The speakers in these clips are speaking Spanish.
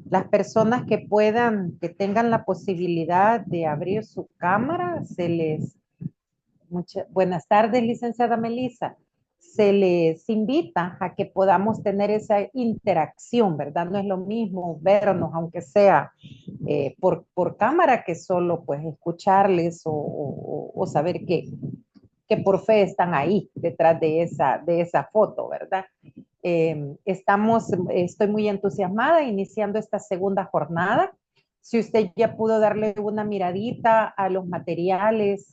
Las personas que puedan, que tengan la posibilidad de abrir su cámara, buenas tardes, licenciada Melissa. Se les invita a que podamos tener esa interacción, ¿verdad? No es lo mismo vernos, aunque sea por cámara, que solo pues escucharles o saber que por fe están ahí detrás de esa foto, ¿verdad? Estoy muy entusiasmada iniciando esta segunda jornada. Si usted ya pudo darle una miradita a los materiales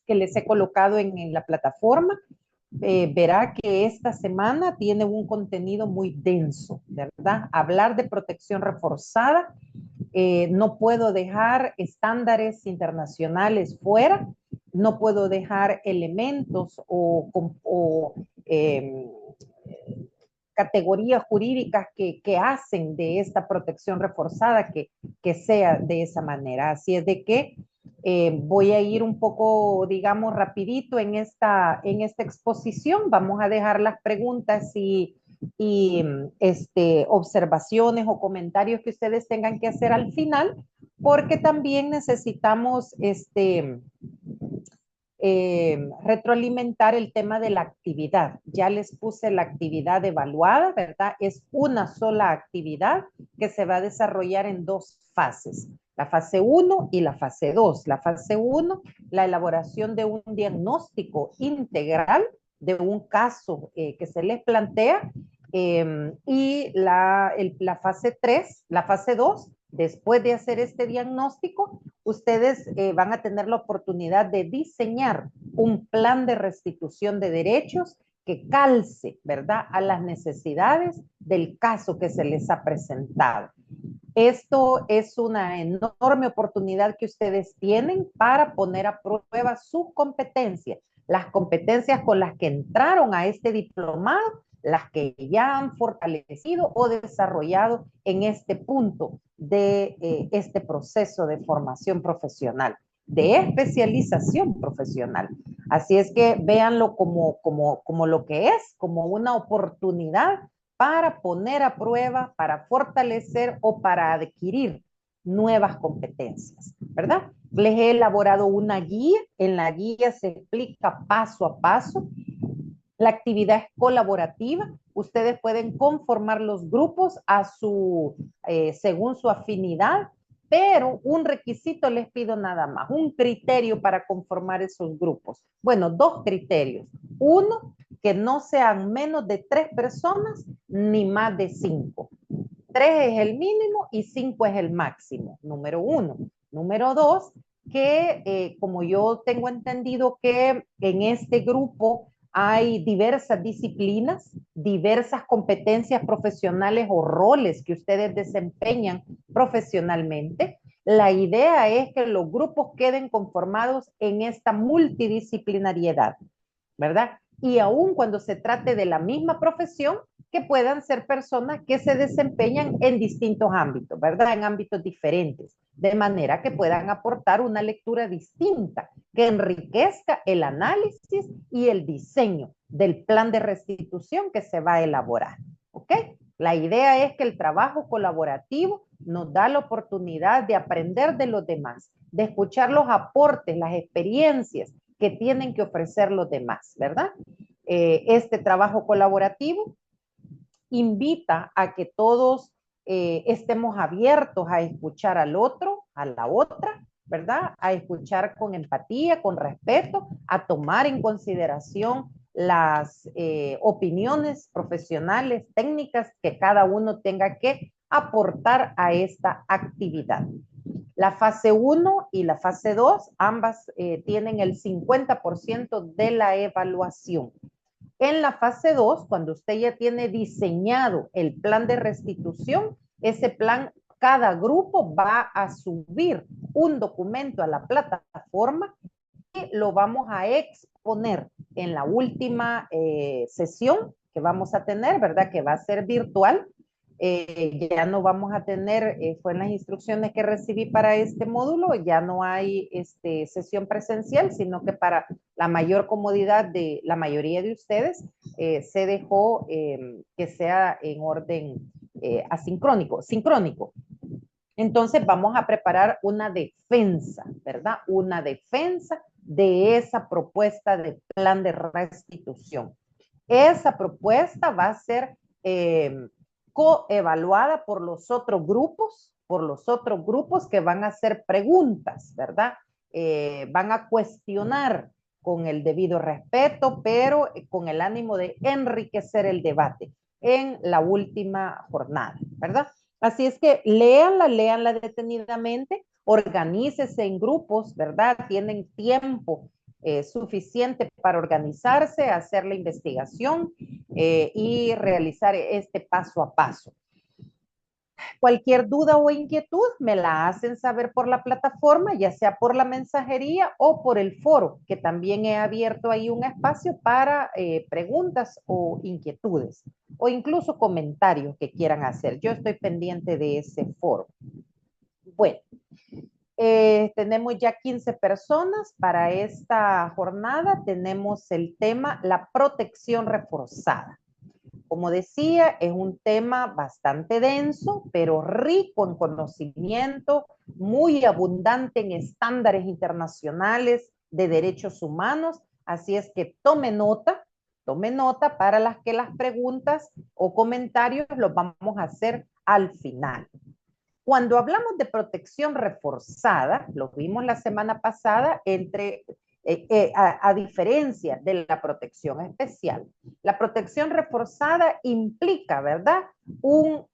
que les he colocado en la plataforma, verá que esta semana tiene un contenido muy denso, ¿verdad? Hablar de protección reforzada, no puedo dejar estándares internacionales fuera, no puedo dejar elementos o categorías jurídicas que hacen de esta protección reforzada que sea de esa manera. Así es de que voy a ir un poco, digamos, rapidito en esta exposición. Vamos a dejar las preguntas y observaciones o comentarios que ustedes tengan que hacer al final, porque también necesitamos retroalimentar el tema de la actividad. Ya les puse la actividad evaluada, ¿verdad? Es una sola actividad que se va a desarrollar en dos fases, la fase 1 y la fase 2. La fase 1, la elaboración de un diagnóstico integral de un caso que se les plantea, y la fase 3, la fase 2, después de hacer este diagnóstico, ustedes van a tener la oportunidad de diseñar un plan de restitución de derechos que calce, ¿verdad?, a las necesidades del caso que se les ha presentado. Esto es una enorme oportunidad que ustedes tienen para poner a prueba sus competencias, las competencias con las que entraron a este diplomado, las que ya han fortalecido o desarrollado en este punto de este proceso de formación profesional, de especialización profesional. Así es que véanlo como lo que es, como una oportunidad para poner a prueba, para fortalecer o para adquirir nuevas competencias, ¿verdad? Les he elaborado una guía, en la guía se explica paso a paso. La actividad es colaborativa, ustedes pueden conformar los grupos según su afinidad, pero un requisito les pido nada más, un criterio para conformar esos grupos. Bueno, dos criterios. Uno, que no sean menos de 3 personas ni más de 5. 3 es el mínimo y 5 es el máximo, número uno. Número dos, que como yo tengo entendido que en este grupo hay diversas disciplinas, diversas competencias profesionales o roles que ustedes desempeñan profesionalmente. La idea es que los grupos queden conformados en esta multidisciplinariedad, ¿verdad? Y aún cuando se trate de la misma profesión, que puedan ser personas que se desempeñan en distintos ámbitos, ¿verdad? En ámbitos diferentes, de manera que puedan aportar una lectura distinta, que enriquezca el análisis y el diseño del plan de restitución que se va a elaborar, ¿ok? La idea es que el trabajo colaborativo nos da la oportunidad de aprender de los demás, de escuchar los aportes, las experiencias que tienen que ofrecer los demás, ¿verdad? Este trabajo colaborativo invita a que todos estemos abiertos a escuchar al otro, a la otra, ¿verdad? A escuchar con empatía, con respeto, a tomar en consideración las opiniones profesionales, técnicas que cada uno tenga que aportar a esta actividad. La fase 1 y la fase 2, ambas tienen el 50% de la evaluación. En la fase 2, cuando usted ya tiene diseñado el plan de restitución, ese plan, cada grupo va a subir un documento a la plataforma y lo vamos a exponer en la última sesión que vamos a tener, ¿verdad? Que va a ser virtual. Ya no vamos a tener, fue en las instrucciones que recibí para este módulo, ya no hay sesión presencial, sino que para la mayor comodidad de la mayoría de ustedes se dejó que sea en orden sincrónico. Entonces vamos a preparar una defensa, ¿verdad? Una defensa de esa propuesta de plan de restitución. Esa propuesta va a ser coevaluada por los otros grupos que van a hacer preguntas, ¿verdad? Van a cuestionar con el debido respeto, pero con el ánimo de enriquecer el debate en la última jornada, ¿verdad? Así es que léanla detenidamente, organícese en grupos, ¿verdad? Tienen tiempo suficiente para organizarse, hacer la investigación y realizar este paso a paso. Cualquier duda o inquietud me la hacen saber por la plataforma, ya sea por la mensajería o por el foro, que también he abierto ahí un espacio para preguntas o inquietudes, o incluso comentarios que quieran hacer. Yo estoy pendiente de ese foro. Bueno, tenemos ya 15 personas para esta jornada. Tenemos el tema la protección reforzada. Como decía, es un tema bastante denso, pero rico en conocimiento, muy abundante en estándares internacionales de derechos humanos. Así es que tome nota para las que las preguntas o comentarios los vamos a hacer al final. Cuando hablamos de protección reforzada, lo vimos la semana pasada, a diferencia de la protección especial. La protección reforzada implica, ¿verdad? Un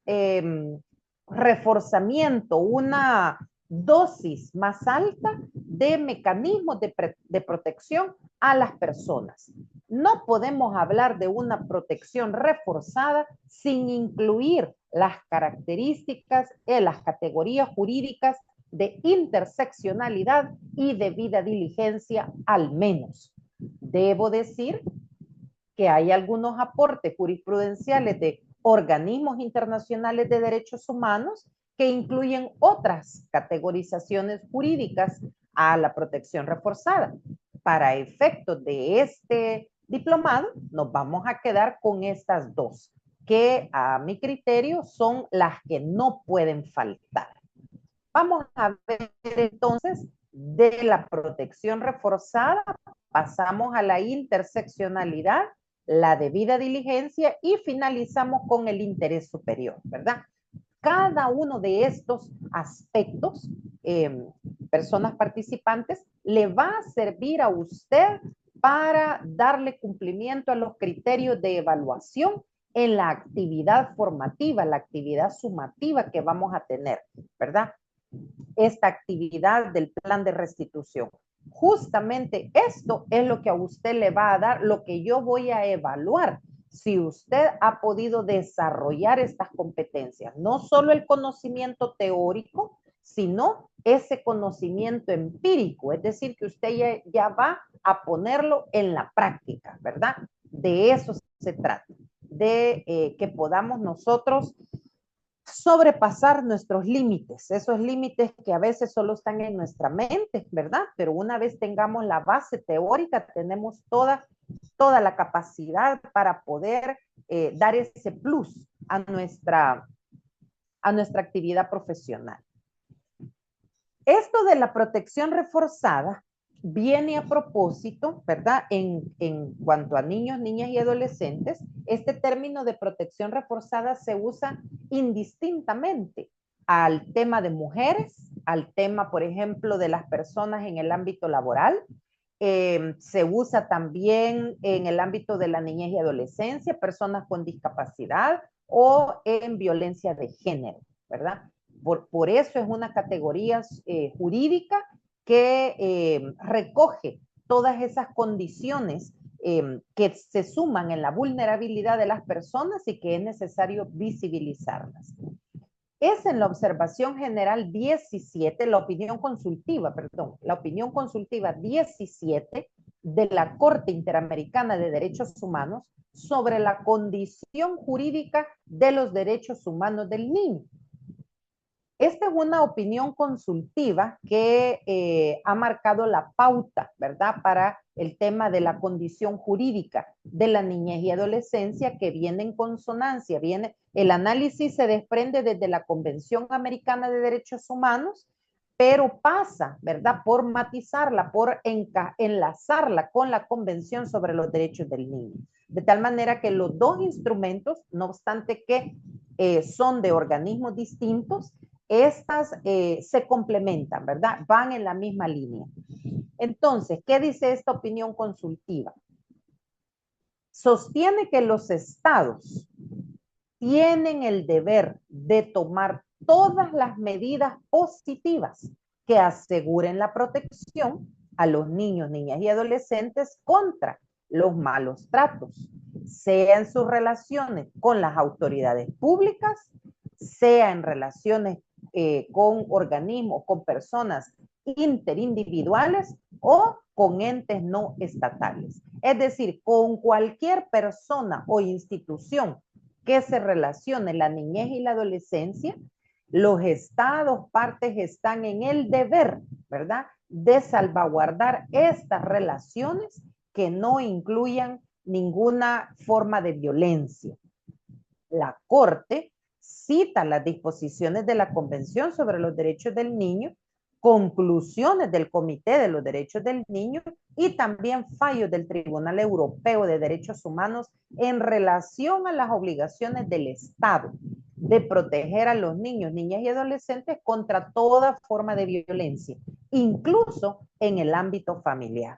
reforzamiento, una dosis más alta de mecanismos de protección a las personas. No podemos hablar de una protección reforzada sin incluir las características, las categorías jurídicas de interseccionalidad y debida diligencia al menos. Debo decir que hay algunos aportes jurisprudenciales de organismos internacionales de derechos humanos que incluyen otras categorizaciones jurídicas a la protección reforzada. Para efectos de este diplomado, nos vamos a quedar con estas dos, que a mi criterio son las que no pueden faltar. Vamos a ver entonces de la protección reforzada, pasamos a la interseccionalidad, la debida diligencia y finalizamos con el interés superior, ¿verdad? Cada uno de estos aspectos, personas participantes, le va a servir a usted para darle cumplimiento a los criterios de evaluación en la actividad formativa, la actividad sumativa que vamos a tener, ¿verdad? Esta actividad del plan de restitución. Justamente esto es lo que a usted le va a dar, lo que yo voy a evaluar, si usted ha podido desarrollar estas competencias, no solo el conocimiento teórico, sino ese conocimiento empírico, es decir, que usted ya va a ponerlo en la práctica, ¿verdad? De eso se trata, de que podamos nosotros sobrepasar nuestros límites, esos límites que a veces solo están en nuestra mente, ¿verdad? Pero una vez tengamos la base teórica, tenemos toda la capacidad para poder dar ese plus a nuestra actividad profesional. Esto de la protección reforzada viene a propósito, ¿verdad? En cuanto a niños, niñas y adolescentes, este término de protección reforzada se usa indistintamente al tema de mujeres, al tema, por ejemplo, de las personas en el ámbito laboral, se usa también en el ámbito de la niñez y adolescencia, personas con discapacidad o en violencia de género, ¿verdad? Por eso es una categoría jurídica que recoge todas esas condiciones que se suman en la vulnerabilidad de las personas y que es necesario visibilizarlas. Es en la observación general 17, la opinión consultiva 17 de la Corte Interamericana de Derechos Humanos sobre la condición jurídica de los derechos humanos del niño. Esta es una opinión consultiva que ha marcado la pauta, ¿verdad?, para el tema de la condición jurídica de la niñez y adolescencia, que viene en consonancia, viene El análisis se desprende desde la Convención Americana de Derechos Humanos, pero pasa, ¿verdad?, por matizarla, por enlazarla con la Convención sobre los Derechos del Niño. De tal manera que los dos instrumentos, no obstante que son de organismos distintos, estas se complementan, ¿verdad? Van en la misma línea. Entonces, ¿qué dice esta opinión consultiva? Sostiene que los estados tienen el deber de tomar todas las medidas positivas que aseguren la protección a los niños, niñas y adolescentes contra los malos tratos, sea en sus relaciones con las autoridades públicas, sea en relaciones con organismos, con personas interindividuales o con entes no estatales. Es decir, con cualquier persona o institución que se relacione la niñez y la adolescencia, los estados partes están en el deber, ¿verdad?, de salvaguardar estas relaciones que no incluyan ninguna forma de violencia. La Corte cita las disposiciones de la Convención sobre los Derechos del Niño, conclusiones del Comité de los Derechos del Niño y también fallos del Tribunal Europeo de Derechos Humanos en relación a las obligaciones del Estado de proteger a los niños, niñas y adolescentes contra toda forma de violencia, incluso en el ámbito familiar.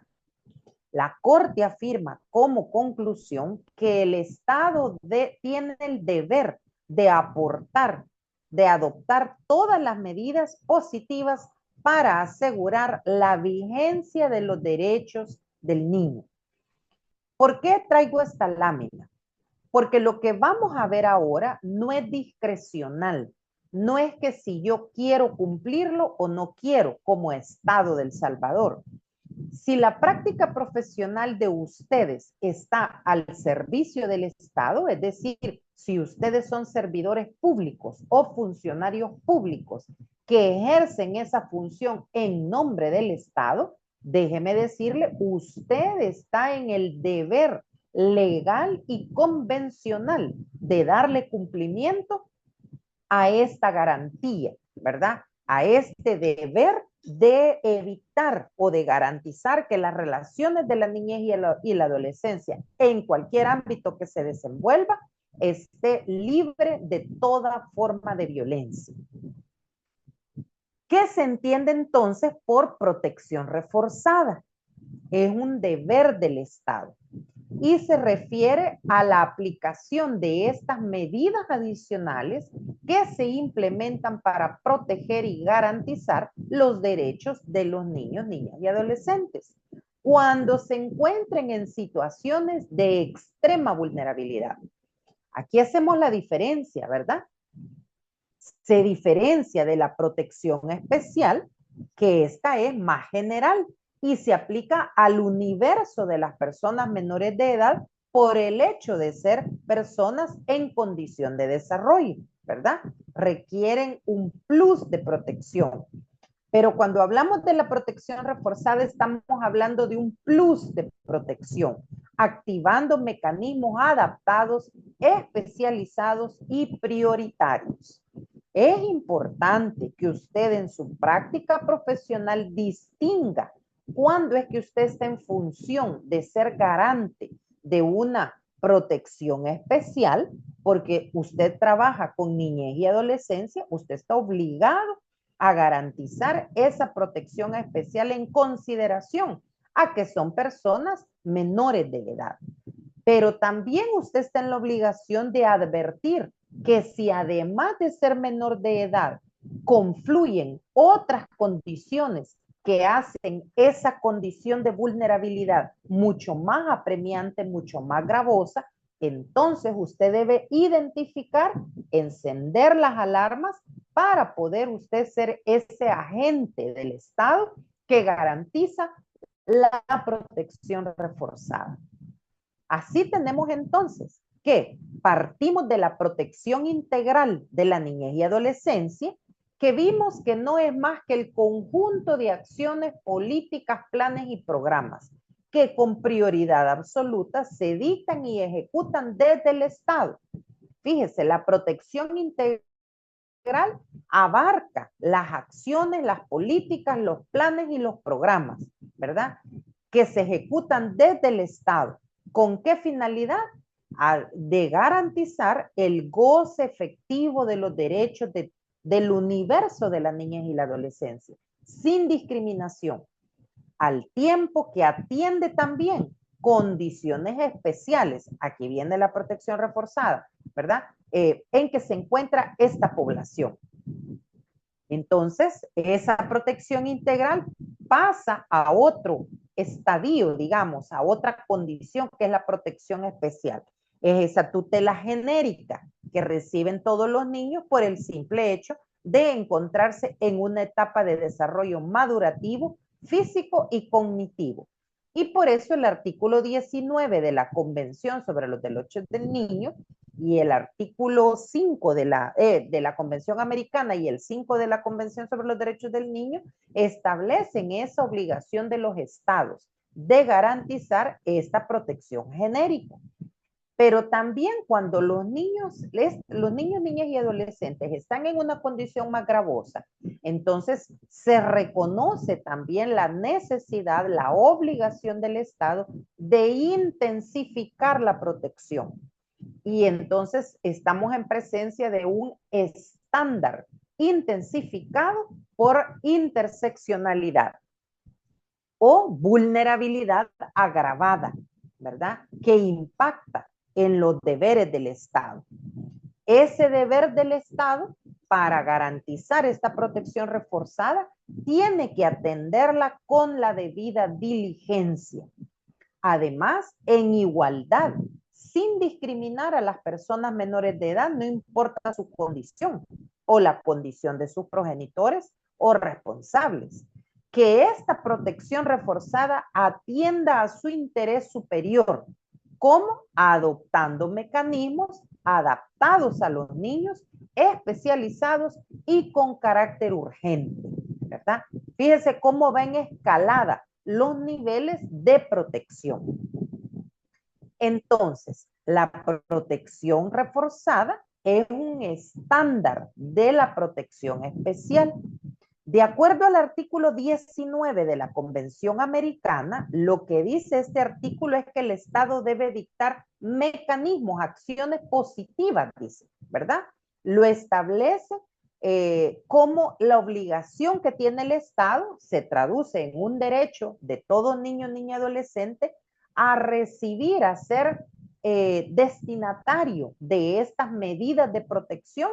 La Corte afirma como conclusión que el Estado tiene el deber de aportar, de adoptar todas las medidas positivas para asegurar la vigencia de los derechos del niño. ¿Por qué traigo esta lámina? Porque lo que vamos a ver ahora no es discrecional, no es que si yo quiero cumplirlo o no quiero como Estado de El Salvador. Si la práctica profesional de ustedes está al servicio del Estado, es decir, si ustedes son servidores públicos o funcionarios públicos que ejercen esa función en nombre del Estado, déjeme decirle, usted está en el deber legal y convencional de darle cumplimiento a esta garantía, ¿verdad? A este deber de evitar o de garantizar que las relaciones de la niñez y la adolescencia en cualquier ámbito que se desenvuelva esté libre de toda forma de violencia. ¿Qué se entiende entonces por protección reforzada? Es un deber del Estado y se refiere a la aplicación de estas medidas adicionales que se implementan para proteger y garantizar los derechos de los niños, niñas y adolescentes cuando se encuentren en situaciones de extrema vulnerabilidad. Aquí hacemos la diferencia, ¿verdad? Se diferencia de la protección especial, que esta es más general y se aplica al universo de las personas menores de edad por el hecho de ser personas en condición de desarrollo, ¿verdad? Requieren un plus de protección. Pero cuando hablamos de la protección reforzada, estamos hablando de un plus de protección, activando mecanismos adaptados, especializados y prioritarios. Es importante que usted en su práctica profesional distinga cuándo es que usted está en función de ser garante de una protección especial, porque usted trabaja con niñez y adolescencia, usted está obligado a garantizar esa protección especial en consideración a que son personas menores de edad. Pero también usted está en la obligación de advertir que si además de ser menor de edad confluyen otras condiciones que hacen esa condición de vulnerabilidad mucho más apremiante, mucho más gravosa, entonces usted debe identificar, encender las alarmas para poder usted ser ese agente del Estado que garantiza la protección reforzada. Así tenemos entonces que partimos de la protección integral de la niñez y adolescencia, que vimos que no es más que el conjunto de acciones, políticas, planes y programas que con prioridad absoluta se dictan y ejecutan desde el Estado Fíjese, la protección integral abarca las acciones, las políticas, los planes y los programas, ¿verdad? Que se ejecutan desde el Estado. ¿Con qué finalidad? De garantizar el goce efectivo de los derechos del universo de la niñez y la adolescencia, sin discriminación, al tiempo que atiende también condiciones especiales. Aquí viene la protección reforzada, ¿verdad? En que se encuentra esta población. Entonces, esa protección integral pasa a otro estadio, digamos, a otra condición que es la protección especial. Es esa tutela genérica que reciben todos los niños por el simple hecho de encontrarse en una etapa de desarrollo madurativo, físico y cognitivo. Y por eso el artículo 19 de la Convención sobre los Derechos del Niño y el artículo 5 de la Convención Americana y el 5 de la Convención sobre los Derechos del Niño establecen esa obligación de los estados de garantizar esta protección genérica. Pero también cuando los niños, niñas y adolescentes están en una condición más gravosa, entonces se reconoce también la necesidad, la obligación del Estado de intensificar la protección. Y entonces estamos en presencia de un estándar intensificado por interseccionalidad o vulnerabilidad agravada, ¿verdad? Que impacta en los deberes del Estado. Ese deber del Estado para garantizar esta protección reforzada tiene que atenderla con la debida diligencia. Además, en igualdad, sin discriminar a las personas menores de edad, no importa su condición o la condición de sus progenitores o responsables. Que esta protección reforzada atienda a su interés superior, como adoptando mecanismos adaptados a los niños, especializados y con carácter urgente, ¿verdad? Fíjense cómo va en escalada los niveles de protección. Entonces, la protección reforzada es un estándar de la protección especial. De acuerdo al artículo 19 de la Convención Americana, lo que dice este artículo es que el Estado debe dictar mecanismos, acciones positivas, dice, ¿verdad? Lo establece como la obligación que tiene el Estado se traduce en un derecho de todo niño, niña, adolescente a recibir, a ser destinatario de estas medidas de protección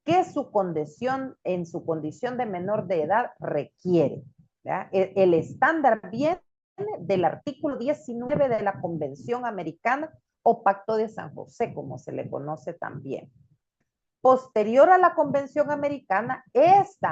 que su condición, en su condición de menor de edad requiere. El estándar viene del artículo 19 de la Convención Americana o Pacto de San José, como se le conoce también. Posterior a la Convención Americana, este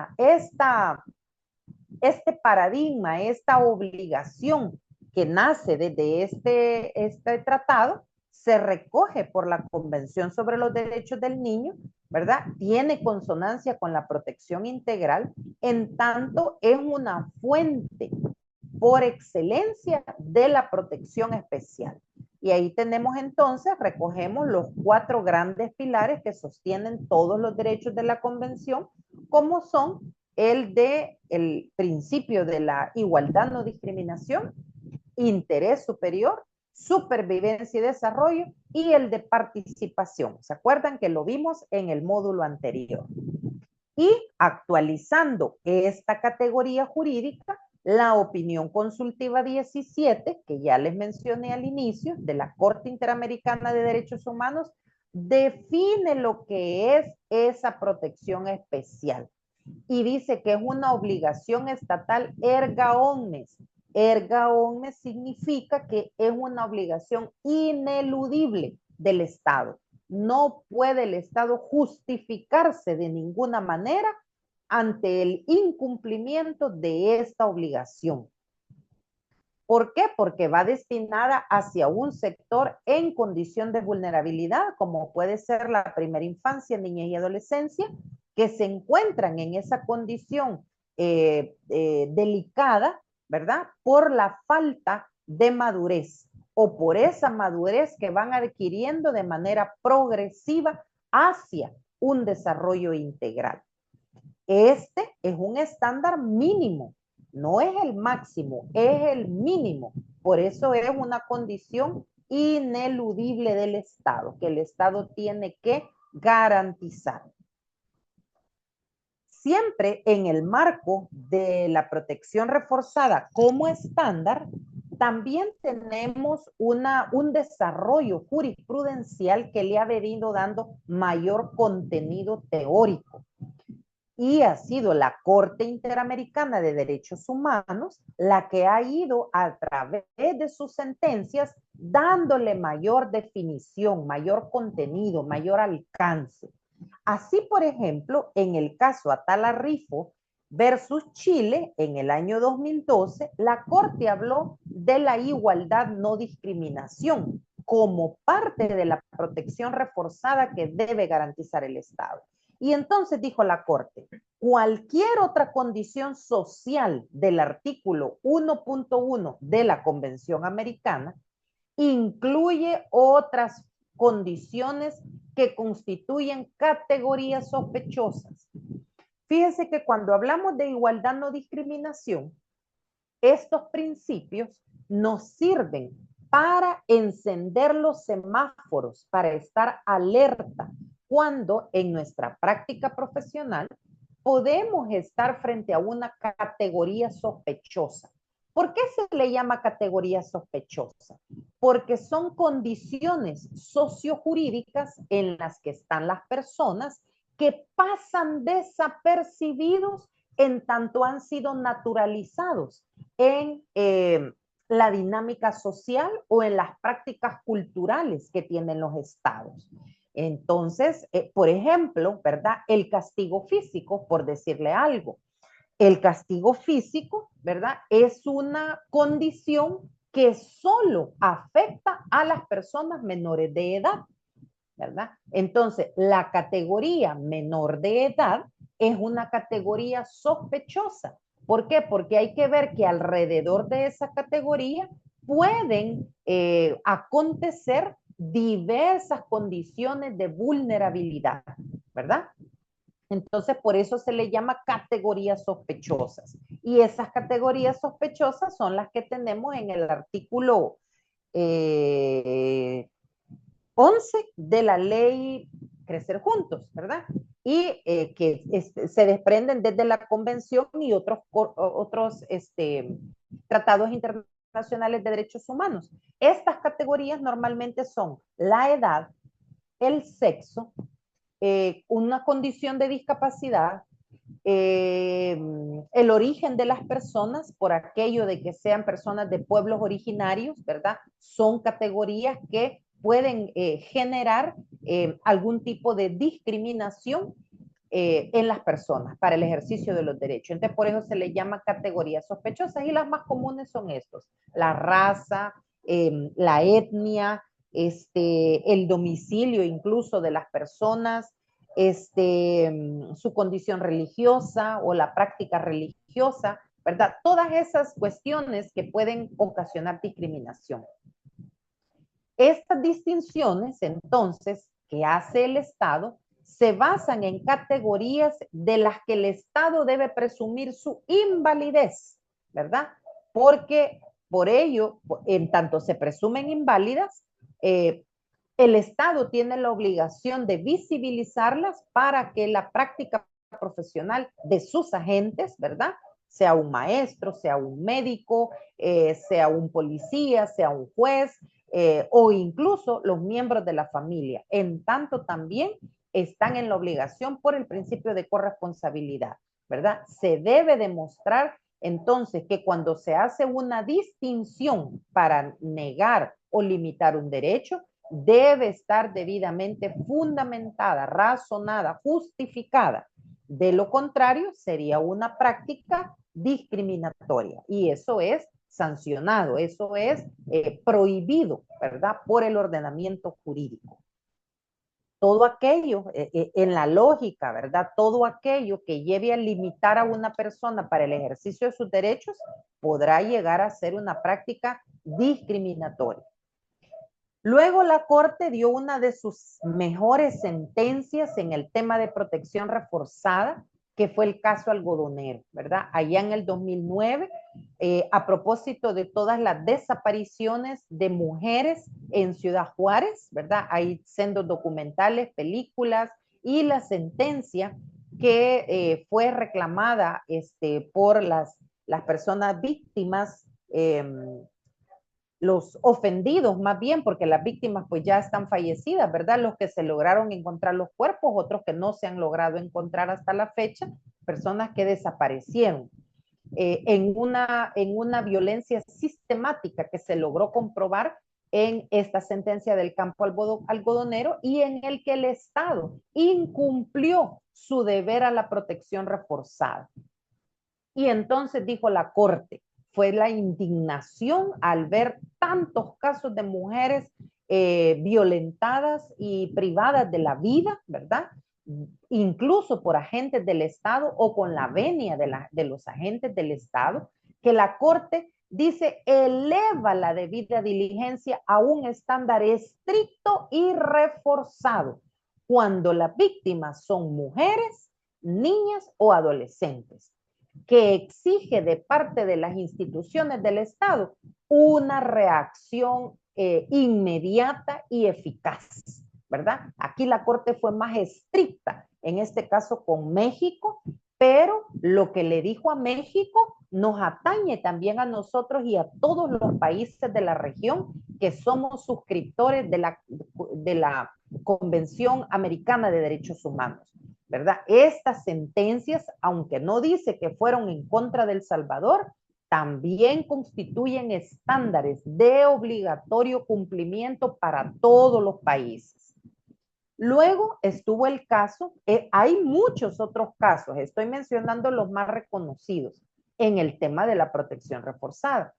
paradigma, esta obligación que nace desde este tratado, se recoge por la Convención sobre los Derechos del Niño, ¿verdad? Tiene consonancia con la protección integral, en tanto es una fuente por excelencia de la protección especial. Y ahí tenemos entonces, recogemos los 4 grandes pilares que sostienen todos los derechos de la Convención, como son el principio de la igualdad, no discriminación, interés superior, supervivencia y desarrollo, y el de participación. ¿Se acuerdan que lo vimos en el módulo anterior? Y actualizando esta categoría jurídica, la opinión consultiva 17, que ya les mencioné al inicio, de la Corte Interamericana de Derechos Humanos, define lo que es esa protección especial y dice que es una obligación estatal erga omnes. Erga omnes significa que es una obligación ineludible del Estado. No puede el Estado justificarse de ninguna manera ante el incumplimiento de esta obligación. ¿Por qué? Porque va destinada hacia un sector en condición de vulnerabilidad, como puede ser la primera infancia, niñez y adolescencia, que se encuentran en esa condición delicada, ¿verdad? Por la falta de madurez o por esa madurez que van adquiriendo de manera progresiva hacia un desarrollo integral. Este es un estándar mínimo, no es el máximo, es el mínimo. Por eso es una condición ineludible del Estado, que el Estado tiene que garantizar. Siempre en el marco de la protección reforzada como estándar, también tenemos un desarrollo jurisprudencial que le ha venido dando mayor contenido teórico. Y ha sido la Corte Interamericana de Derechos Humanos la que ha ido a través de sus sentencias dándole mayor definición, mayor contenido, mayor alcance. Así, por ejemplo, en el caso Atala Rifo versus Chile, en el año 2012, la Corte habló de la igualdad no discriminación como parte de la protección reforzada que debe garantizar el Estado. Y entonces dijo la Corte, cualquier otra condición social del artículo 1.1 de la Convención Americana incluye otras condiciones que constituyen categorías sospechosas. Fíjense que cuando hablamos de igualdad no discriminación, estos principios nos sirven para encender los semáforos, para estar alerta cuando en nuestra práctica profesional podemos estar frente a una categoría sospechosa. ¿Por qué se le llama categoría sospechosa? Porque son condiciones sociojurídicas en las que están las personas que pasan desapercibidos en tanto han sido naturalizados en la dinámica social o en las prácticas culturales que tienen los estados. Entonces, por ejemplo, ¿verdad? El castigo físico, por decirle algo. El castigo físico, ¿verdad? Es una condición que solo afecta a las personas menores de edad, ¿verdad? Entonces, la categoría menor de edad es una categoría sospechosa. ¿Por qué? Porque hay que ver que alrededor de esa categoría pueden acontecer diversas condiciones de vulnerabilidad, ¿verdad? Entonces, por eso se le llama categorías sospechosas. Y esas categorías sospechosas son las que tenemos en el artículo 11 de la ley Crecer Juntos, ¿verdad? Y que se desprenden desde la convención y otros tratados internacionales de derechos humanos. Estas categorías normalmente son la edad, el sexo, una condición de discapacidad, el origen de las personas, por aquello de que sean personas de pueblos originarios, ¿verdad? Son categorías que pueden generar algún tipo de discriminación en las personas para el ejercicio de los derechos. Entonces, por eso se le llama categorías sospechosas y las más comunes son estos: la raza, la etnia, el domicilio incluso de las personas, su condición religiosa o la práctica religiosa, ¿verdad? Todas esas cuestiones que pueden ocasionar discriminación. Estas distinciones, entonces, que hace el Estado, se basan en categorías de las que el Estado debe presumir su invalidez, ¿verdad? Porque por ello, en tanto se presumen inválidas, el Estado tiene la obligación de visibilizarlas para que la práctica profesional de sus agentes, ¿verdad? Sea un maestro, sea un médico, sea un policía, sea un juez, o incluso los miembros de la familia. En tanto también están en la obligación por el principio de corresponsabilidad, ¿verdad? Se debe demostrar entonces que cuando se hace una distinción para negar o limitar un derecho, debe estar debidamente fundamentada, razonada, justificada. De lo contrario, sería una práctica discriminatoria y eso es sancionado, eso es prohibido, ¿verdad? Por el ordenamiento jurídico. Todo aquello, en la lógica, ¿verdad? Todo aquello que lleve a limitar a una persona para el ejercicio de sus derechos podrá llegar a ser una práctica discriminatoria. Luego la Corte dio una de sus mejores sentencias en el tema de protección reforzada, que fue el caso algodonero, ¿verdad? Allá en el 2009, a propósito de todas las desapariciones de mujeres en Ciudad Juárez, ¿verdad? Hay sendos documentales, películas y la sentencia que fue reclamada por las personas víctimas, los ofendidos más bien, porque las víctimas pues ya están fallecidas, ¿verdad? Los que se lograron encontrar los cuerpos, otros que no se han logrado encontrar hasta la fecha, personas que desaparecieron. En una violencia sistemática que se logró comprobar en esta sentencia del campo algodonero y en el que el Estado incumplió su deber a la protección reforzada. Y entonces dijo la Corte, fue la indignación al ver tantos casos de mujeres violentadas y privadas de la vida, ¿verdad? Incluso por agentes del Estado o con la venia de los agentes del Estado, que la Corte dice eleva la debida diligencia a un estándar estricto y reforzado cuando las víctimas son mujeres, niñas o adolescentes, que exige de parte de las instituciones del Estado una reacción inmediata y eficaz, ¿verdad? Aquí la Corte fue más estricta, en este caso con México, pero lo que le dijo a México nos atañe también a nosotros y a todos los países de la región que somos suscriptores de la Convención Americana de Derechos Humanos, ¿verdad? Estas sentencias, aunque no dice que fueron en contra del Salvador, también constituyen estándares de obligatorio cumplimiento para todos los países. Luego estuvo el caso, hay muchos otros casos, estoy mencionando los más reconocidos en el tema de la protección reforzada.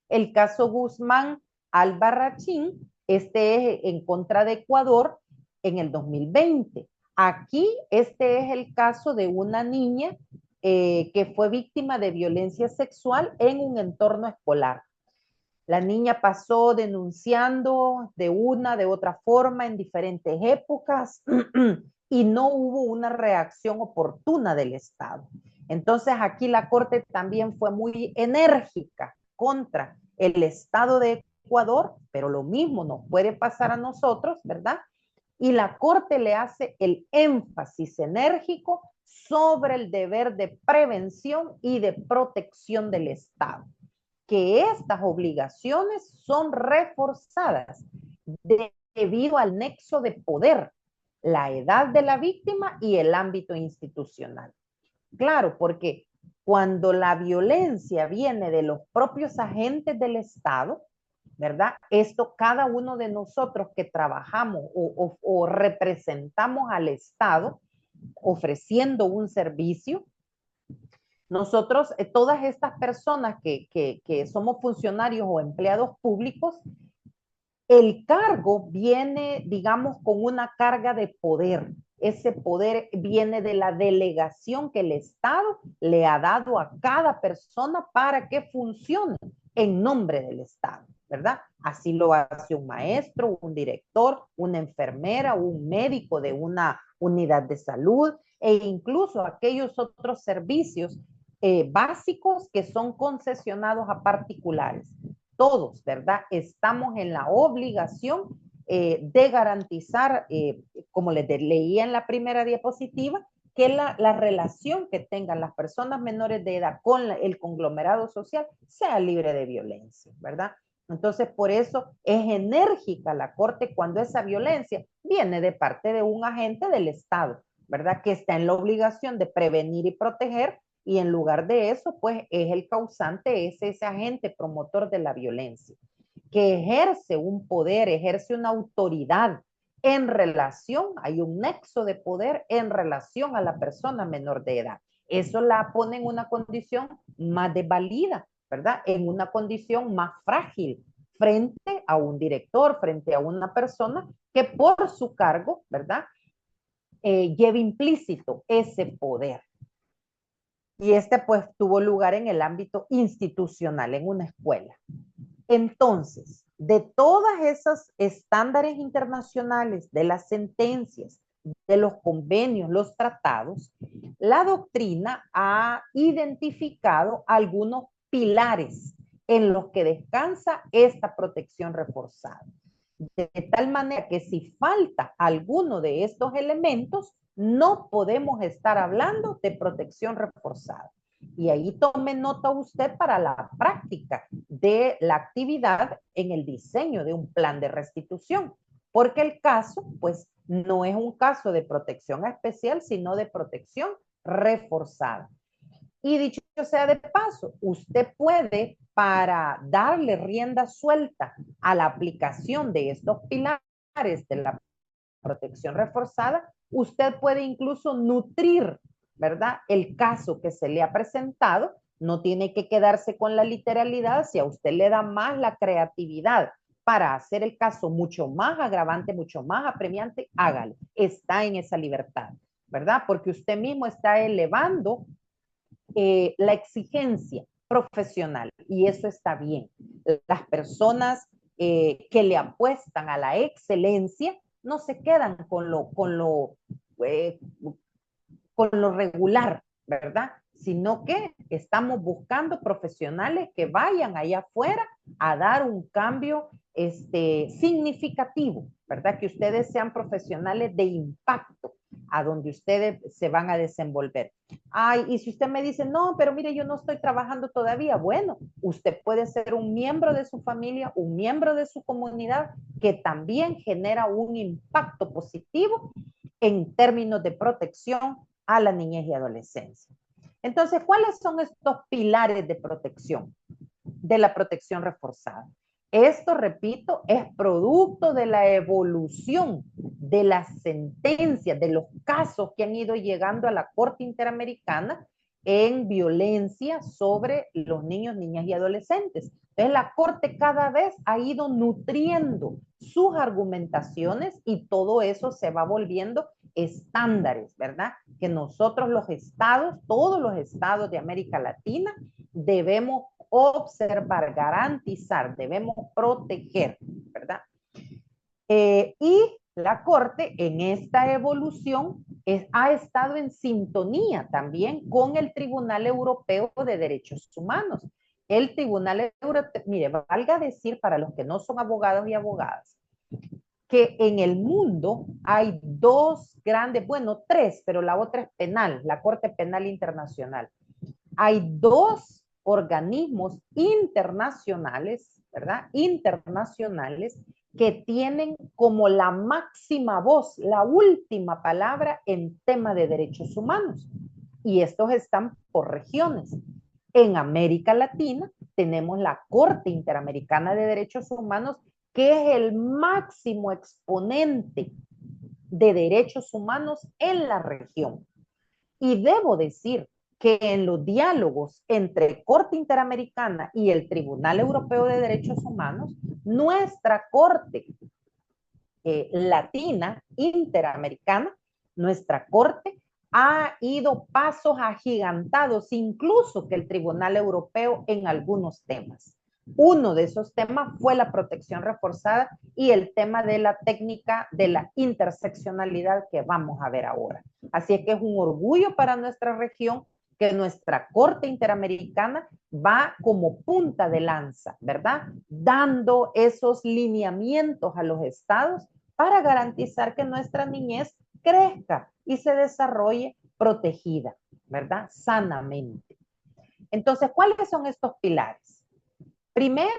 El caso Guzmán Albarrachín, este es en contra de Ecuador en el 2020. Aquí este es el caso de una niña que fue víctima de violencia sexual en un entorno escolar. La niña pasó denunciando de otra forma en diferentes épocas y no hubo una reacción oportuna del Estado. Entonces aquí la Corte también fue muy enérgica contra el Estado de Ecuador, pero lo mismo nos puede pasar a nosotros, ¿verdad? Y la Corte le hace el énfasis enérgico sobre el deber de prevención y de protección del Estado, que estas obligaciones son reforzadas debido al nexo de poder, la edad de la víctima y el ámbito institucional. Claro, porque cuando la violencia viene de los propios agentes del Estado, ¿verdad? Esto cada uno de nosotros que trabajamos o representamos al Estado ofreciendo un servicio, nosotros, todas estas personas que somos funcionarios o empleados públicos, el cargo viene, digamos, con una carga de poder. Ese poder viene de la delegación que el Estado le ha dado a cada persona para que funcione en nombre del Estado, ¿verdad? Así lo hace un maestro, un director, una enfermera, un médico de una unidad de salud e incluso aquellos otros servicios básicos que son concesionados a particulares. Todos, ¿verdad? Estamos en la obligación de garantizar, como les leía en la primera diapositiva, que la relación que tengan las personas menores de edad con el conglomerado social sea libre de violencia, ¿verdad? Entonces, por eso es enérgica la Corte cuando esa violencia viene de parte de un agente del Estado, ¿verdad? Que está en la obligación de prevenir y proteger, y en lugar de eso, pues es el causante, es ese agente promotor de la violencia, que ejerce un poder, ejerce una autoridad en relación, hay un nexo de poder en relación a la persona menor de edad. Eso la pone en una condición más desvalida, ¿verdad? En una condición más frágil frente a un director, frente a una persona que por su cargo, ¿verdad? Lleva implícito ese poder. Y pues tuvo lugar en el ámbito institucional, en una escuela. Entonces, de todas esas estándares internacionales, de las sentencias, de los convenios, los tratados, la doctrina ha identificado algunos pilares en los que descansa esta protección reforzada. De tal manera que si falta alguno de estos elementos, no podemos estar hablando de protección reforzada. Y ahí tome nota usted para la práctica de la actividad en el diseño de un plan de restitución, porque el caso, pues, no es un caso de protección especial, sino de protección reforzada. Y dicho sea de paso, usted puede, para darle rienda suelta a la aplicación de estos pilares de la protección reforzada, usted puede incluso nutrir, ¿verdad? El caso que se le ha presentado, no tiene que quedarse con la literalidad. Si a usted le da más la creatividad para hacer el caso mucho más agravante, mucho más apremiante, hágalo. Está en esa libertad, ¿verdad? Porque usted mismo está elevando la exigencia profesional y eso está bien. Las personas que le apuestan a la excelencia no se quedan con lo regular, ¿verdad? Sino que estamos buscando profesionales que vayan allá afuera a dar un cambio significativo, ¿verdad? Que ustedes sean profesionales de impacto a donde ustedes se van a desenvolver. Ay, y si usted me dice, no, pero mire, yo no estoy trabajando todavía, bueno, usted puede ser un miembro de su familia, un miembro de su comunidad que también genera un impacto positivo en términos de protección a la niñez y adolescencia. Entonces, ¿cuáles son estos pilares de protección? De la protección reforzada. Esto, repito, es producto de la evolución de las sentencias, de los casos que han ido llegando a la Corte Interamericana en violencia sobre los niños, niñas y adolescentes. Entonces, la Corte cada vez ha ido nutriendo sus argumentaciones y todo eso se va volviendo estándares, ¿verdad? Que nosotros los estados, todos los estados de América Latina, debemos observar, garantizar, debemos proteger, ¿verdad? Y la Corte en esta evolución ha estado en sintonía también con el Tribunal Europeo de Derechos Humanos. El Tribunal Europeo, mire, valga decir para los que no son abogados y abogadas, que en el mundo hay dos grandes, bueno, tres, pero la otra es penal, la Corte Penal Internacional. Hay dos organismos internacionales, ¿verdad? Internacionales que tienen como la máxima voz, la última palabra en tema de derechos humanos. Y estos están por regiones. En América Latina tenemos la Corte Interamericana de Derechos Humanos, que es el máximo exponente de derechos humanos en la región. Y debo decir que en los diálogos entre Corte Interamericana y el Tribunal Europeo de Derechos Humanos, nuestra Corte Latina, Interamericana, nuestra Corte ha ido pasos agigantados, incluso que el Tribunal Europeo en algunos temas. Uno de esos temas fue la protección reforzada y el tema de la técnica de la interseccionalidad que vamos a ver ahora. Así es que es un orgullo para nuestra región que nuestra Corte Interamericana va como punta de lanza, ¿verdad? Dando esos lineamientos a los estados para garantizar que nuestra niñez crezca y se desarrolle protegida, ¿verdad? Sanamente. Entonces, ¿cuáles son estos pilares? Primero,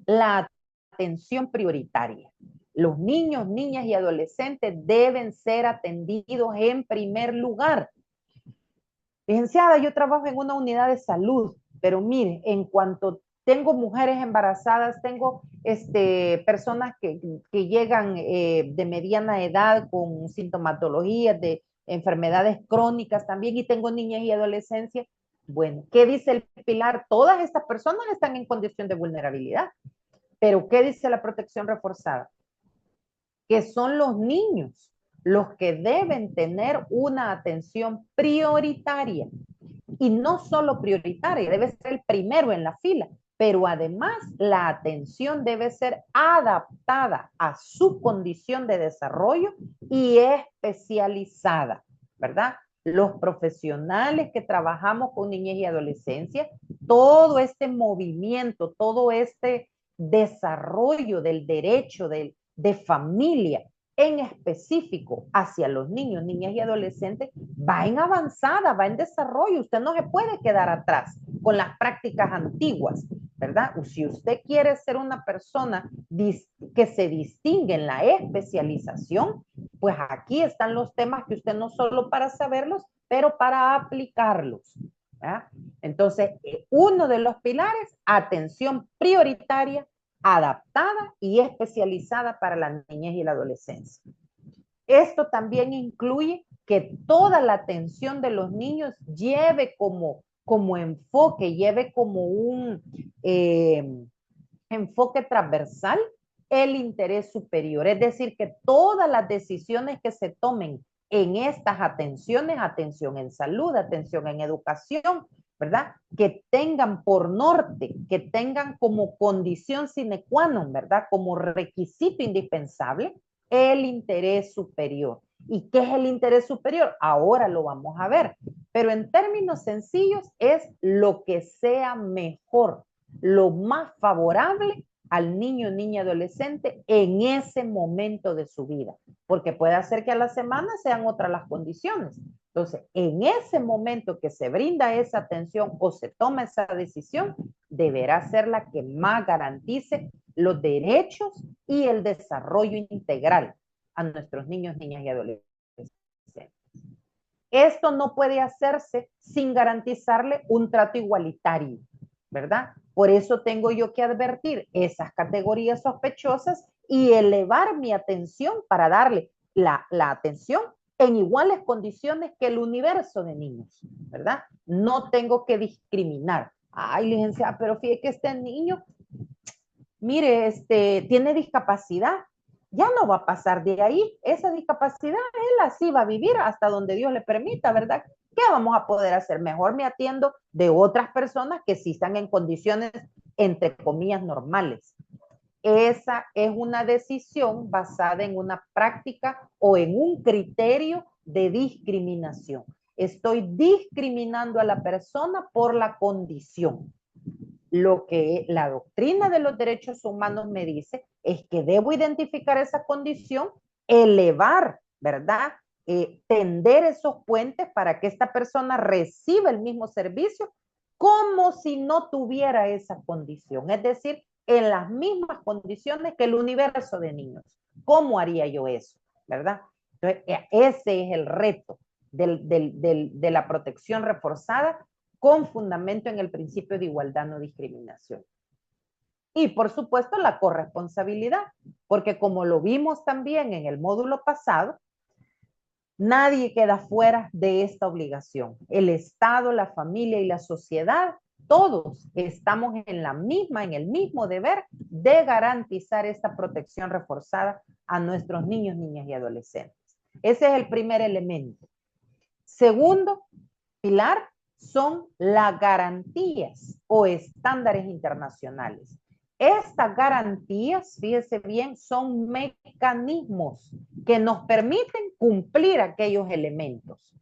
la atención prioritaria. Los niños, niñas y adolescentes deben ser atendidos en primer lugar. Licenciada, yo trabajo en una unidad de salud, pero mire, en cuanto tengo mujeres embarazadas, tengo personas que llegan de mediana edad con sintomatologías de enfermedades crónicas también, y tengo niñas y adolescencia. Bueno, ¿qué dice el pilar? Todas estas personas están en condición de vulnerabilidad, pero ¿qué dice la protección reforzada? Que son los niños los que deben tener una atención prioritaria. Y no solo prioritaria, debe ser el primero en la fila, pero además la atención debe ser adaptada a su condición de desarrollo y especializada, ¿verdad? Los profesionales que trabajamos con niñez y adolescencia, todo este movimiento, todo este desarrollo del derecho de familia en específico hacia los niños, niñas y adolescentes, va en avanzada, va en desarrollo. Usted no se puede quedar atrás con las prácticas antiguas, ¿verdad? Si usted quiere ser una persona que se distingue en la especialización, pues aquí están los temas que usted no solo para saberlos, pero para aplicarlos, ¿verdad? Entonces, uno de los pilares, atención prioritaria, adaptada y especializada para la niñez y la adolescencia. Esto también incluye que toda la atención de los niños lleve como enfoque, lleve como un enfoque transversal el interés superior. Es decir, que todas las decisiones que se tomen en estas atenciones, atención en salud, atención en educación, ¿verdad? Que tengan por norte, que tengan como condición sine qua non, ¿verdad? Como requisito indispensable, el interés superior. ¿Y qué es el interés superior? Ahora lo vamos a ver, pero en términos sencillos es lo que sea mejor, lo más favorable al niño, niña, adolescente en ese momento de su vida, porque puede ser que a la semana sean otras las condiciones. Entonces, en ese momento que se brinda esa atención o se toma esa decisión, deberá ser la que más garantice los derechos y el desarrollo integral a nuestros niños, niñas y adolescentes. Esto no puede hacerse sin garantizarle un trato igualitario, ¿verdad? Por eso tengo yo que advertir esas categorías sospechosas y elevar mi atención para darle la atención en iguales condiciones que el universo de niños, ¿verdad? No tengo que discriminar. Ay, licenciada, pero fíjate que este niño, mire, tiene discapacidad, ya no va a pasar de ahí, esa discapacidad, él así va a vivir hasta donde Dios le permita, ¿verdad? ¿Qué vamos a poder hacer? Mejor me atiendo de otras personas que sí están en condiciones, entre comillas, normales. Esa es una decisión basada en una práctica o en un criterio de discriminación. Estoy discriminando a la persona por la condición. Lo que la doctrina de los derechos humanos me dice es que debo identificar esa condición, elevar, ¿verdad? Tender esos puentes para que esta persona reciba el mismo servicio como si no tuviera esa condición. Es decir, en las mismas condiciones que el universo de niños. ¿Cómo haría yo eso? ¿Verdad? Entonces, ese es el reto de la protección reforzada con fundamento en el principio de igualdad, no discriminación. Y por supuesto la corresponsabilidad, porque como lo vimos también en el módulo pasado, nadie queda fuera de esta obligación. El Estado, la familia y la sociedad, todos estamos en el mismo deber de garantizar esta protección reforzada a nuestros niños, niñas y adolescentes. Ese es el primer elemento. Segundo pilar son las garantías o estándares internacionales. Estas garantías, fíjese bien, son mecanismos que nos permiten cumplir aquellos elementos.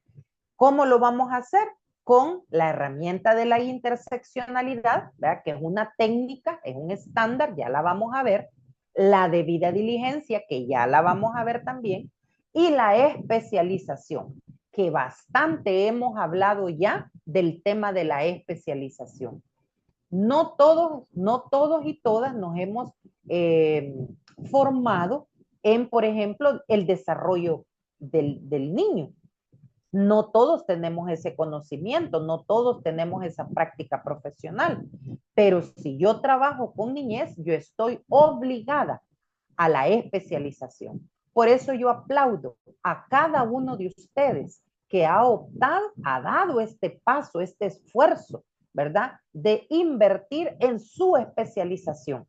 ¿Cómo lo vamos a hacer? Con la herramienta de la interseccionalidad, ¿verdad? Que es una técnica, es un estándar, ya la vamos a ver, la debida diligencia, que ya la vamos a ver también, y la especialización, que bastante hemos hablado ya del tema de la especialización. No todos y todas nos hemos formado en, por ejemplo, el desarrollo del niño. No todos tenemos ese conocimiento, no todos tenemos esa práctica profesional, pero si yo trabajo con niñez, yo estoy obligada a la especialización. Por eso yo aplaudo a cada uno de ustedes que ha optado, ha dado este paso, este esfuerzo, ¿verdad? De invertir en su especialización.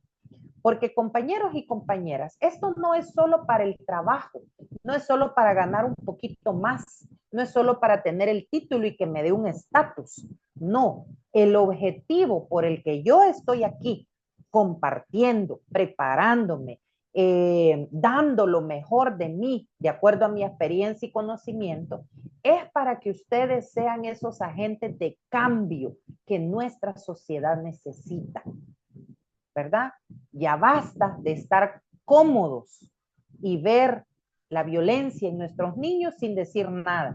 Porque compañeros y compañeras, esto no es solo para el trabajo, no es solo para ganar un poquito más, no es solo para tener el título y que me dé un estatus, no. El objetivo por el que yo estoy aquí compartiendo, preparándome, dando lo mejor de mí, de acuerdo a mi experiencia y conocimiento, es para que ustedes sean esos agentes de cambio que nuestra sociedad necesita, ¿verdad? Ya basta de estar cómodos y ver la violencia en nuestros niños sin decir nada,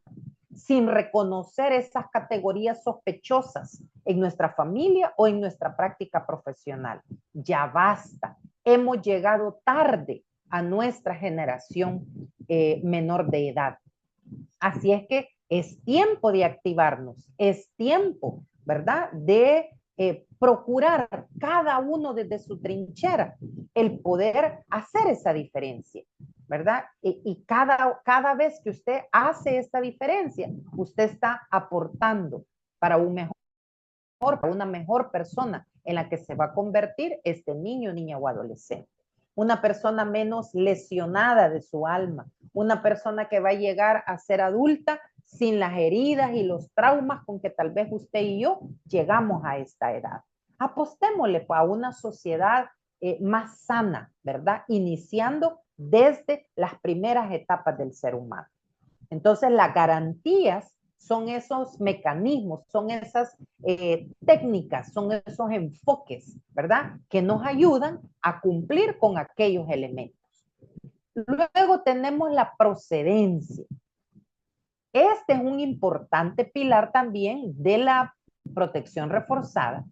sin reconocer esas categorías sospechosas en nuestra familia o en nuestra práctica profesional. Ya basta. Hemos llegado tarde a nuestra generación menor de edad. Así es que es tiempo de activarnos, es tiempo, ¿verdad? De procurar cada uno desde su trinchera el poder hacer esa diferencia, ¿verdad? Y cada vez que usted hace esta diferencia, usted está aportando para un mejor, para una mejor persona en la que se va a convertir este niño, niña o adolescente. Una persona menos lesionada de su alma, una persona que va a llegar a ser adulta sin las heridas y los traumas con que tal vez usted y yo llegamos a esta edad. Apostémosle a una sociedad más sana, ¿verdad? Iniciando desde las primeras etapas del ser humano. Entonces, las garantías son esos mecanismos, son esas técnicas, son esos enfoques, ¿verdad? Que nos ayudan a cumplir con aquellos elementos. Luego tenemos la procedencia. Este es un importante pilar también de la protección reforzada.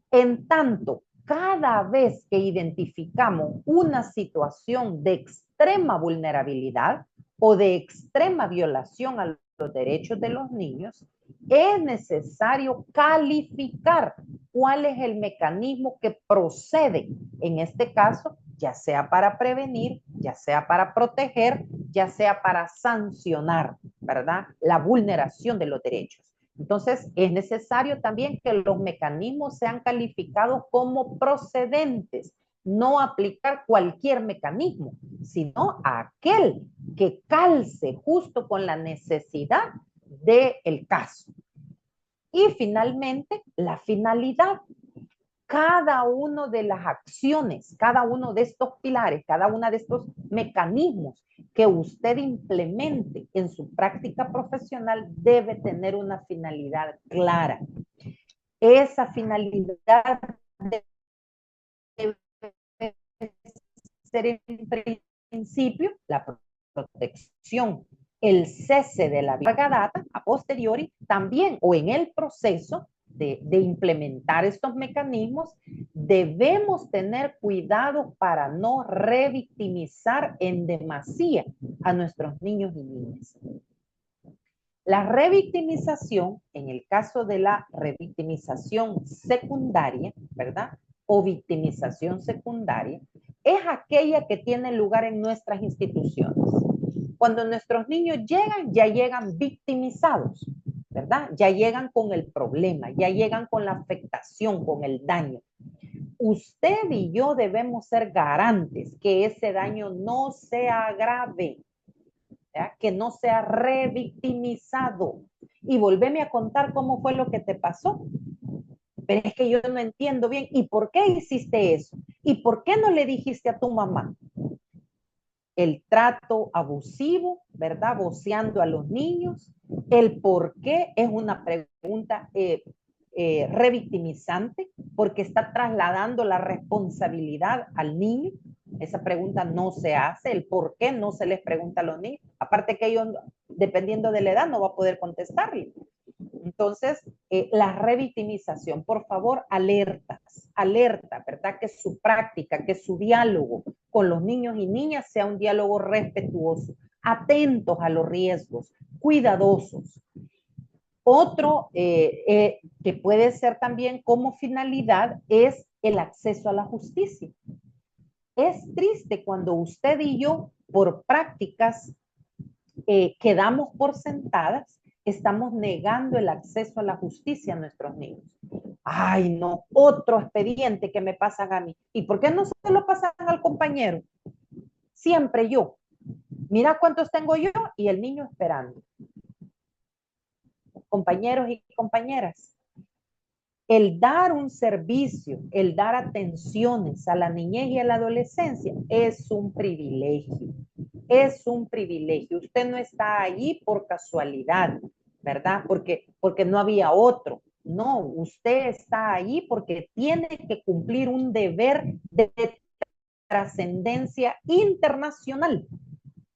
En tanto, cada vez que identificamos una situación de extrema vulnerabilidad o de extrema violación a los derechos de los niños, es necesario calificar cuál es el mecanismo que procede, en este caso, ya sea para prevenir, ya sea para proteger, ya sea para sancionar, ¿verdad? La vulneración de los derechos. Entonces, es necesario también que los mecanismos sean calificados como procedentes, no aplicar cualquier mecanismo, sino aquel que calce justo con la necesidad del caso. Y finalmente, la finalidad. Cada una de las acciones, cada uno de estos pilares, cada uno de estos mecanismos que usted implemente en su práctica profesional debe tener una finalidad clara. Esa finalidad debe ser en principio la protección, el cese de la larga data a posteriori también o en el proceso de implementar estos mecanismos, debemos tener cuidado para no revictimizar en demasía a nuestros niños y niñas. La revictimización, en el caso de la revictimización secundaria, ¿verdad? O victimización secundaria, es aquella que tiene lugar en nuestras instituciones. Cuando nuestros niños llegan, ya llegan victimizados, ¿verdad? Ya llegan con el problema, ya llegan con la afectación, con el daño. Usted y yo debemos ser garantes que ese daño no sea grave, ¿ya? Que no sea revictimizado. Y volveme a contar cómo fue lo que te pasó. Pero es que yo no entiendo bien. ¿Y por qué hiciste eso? ¿Y por qué no le dijiste a tu mamá? El trato abusivo, ¿verdad? Voceando a los niños. El por qué es una pregunta revictimizante, porque está trasladando la responsabilidad al niño. Esa pregunta no se hace, el por qué no se les pregunta a los niños. Aparte que ellos, dependiendo de la edad, no va a poder contestarle. Entonces, la revictimización, por favor, alerta, ¿verdad? Que su práctica, que su diálogo con los niños y niñas sea un diálogo respetuoso, atentos a los riesgos, cuidadosos. Otro que puede ser también como finalidad es el acceso a la justicia. Es triste cuando usted y yo, por prácticas que damos por sentadas, estamos negando el acceso a la justicia a nuestros niños. Ay, no, otro expediente que me pasan a mí. ¿Y por qué no se lo pasan al compañero? Siempre yo. Mira cuántos tengo yo y el niño esperando. Compañeros y compañeras, El dar un servicio, el dar atenciones a la niñez y a la adolescencia es un privilegio. Es un privilegio. Usted no está ahí por casualidad, ¿verdad? Porque no había otro. No, usted está ahí porque tiene que cumplir un deber de trascendencia internacional.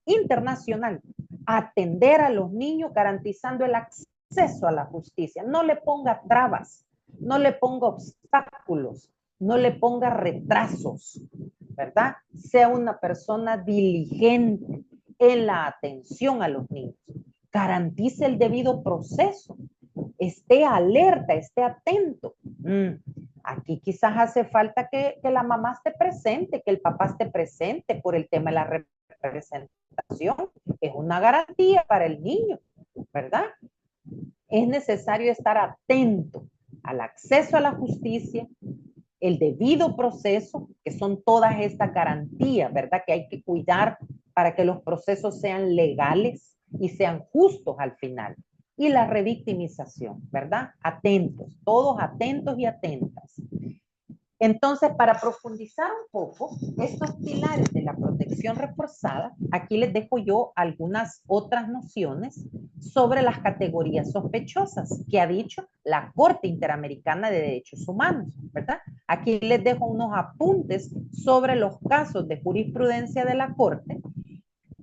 Internacional. Atender a los niños garantizando el acceso a la justicia. No le ponga trabas, no le ponga obstáculos, no le ponga retrasos, ¿verdad? Sea una persona diligente en la atención a los niños. Garantice el debido proceso. Esté alerta, esté atento. Aquí quizás hace falta que la mamá esté presente, que el papá esté presente por el tema de la representación. Es una garantía para el niño, ¿verdad? Es necesario estar atento al acceso a la justicia, el debido proceso, que son todas estas garantías, ¿verdad? Que hay que cuidar para que los procesos sean legales y sean justos al final. Y la revictimización, ¿verdad? Atentos, todos atentos y atentas. Entonces, para profundizar un poco estos pilares de la protección reforzada, aquí les dejo yo algunas otras nociones sobre las categorías sospechosas que ha dicho la Corte Interamericana de Derechos Humanos, ¿verdad? Aquí les dejo unos apuntes sobre los casos de jurisprudencia de la Corte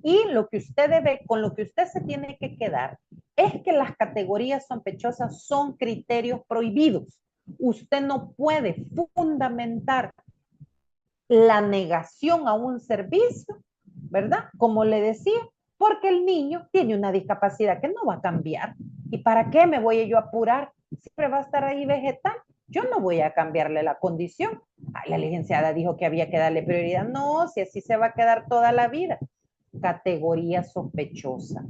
y lo que usted debe, con lo que usted se tiene que quedar es que las categorías sospechosas son criterios prohibidos. Usted no puede fundamentar la negación a un servicio, ¿verdad? Como le decía, porque el niño tiene una discapacidad que no va a cambiar. ¿Y para qué me voy yo a apurar? Siempre va a estar ahí vegetal. Yo no voy a cambiarle la condición. Ay, la licenciada dijo que había que darle prioridad. No, si así se va a quedar toda la vida. Categoría sospechosa.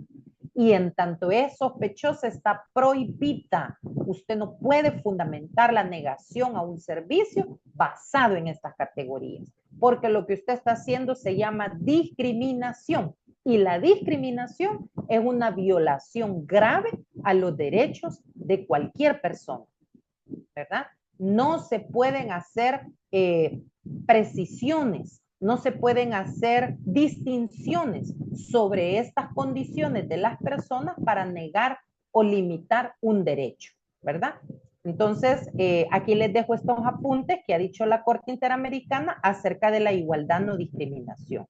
Y en tanto es sospechosa, está prohibida. Usted no puede fundamentar la negación a un servicio basado en estas categorías, porque lo que usted está haciendo se llama discriminación. Y la discriminación es una violación grave a los derechos de cualquier persona, ¿verdad? No se pueden hacer precisiones, no se pueden hacer distinciones sobre estas condiciones de las personas para negar o limitar un derecho, ¿verdad? Entonces, aquí les dejo estos apuntes que ha dicho la Corte Interamericana acerca de la igualdad no discriminación.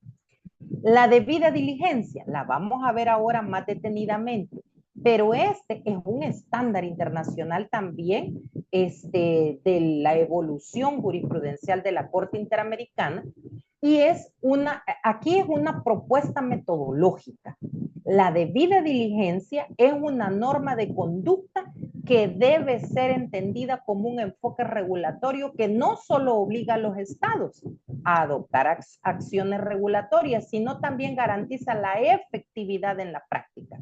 La debida diligencia la vamos a ver ahora más detenidamente, pero este es un estándar internacional también de la evolución jurisprudencial de la Corte Interamericana y aquí es una propuesta metodológica. La debida diligencia es una norma de conducta que debe ser entendida como un enfoque regulatorio que no solo obliga a los estados a adoptar acciones regulatorias, sino también garantiza la efectividad en la práctica.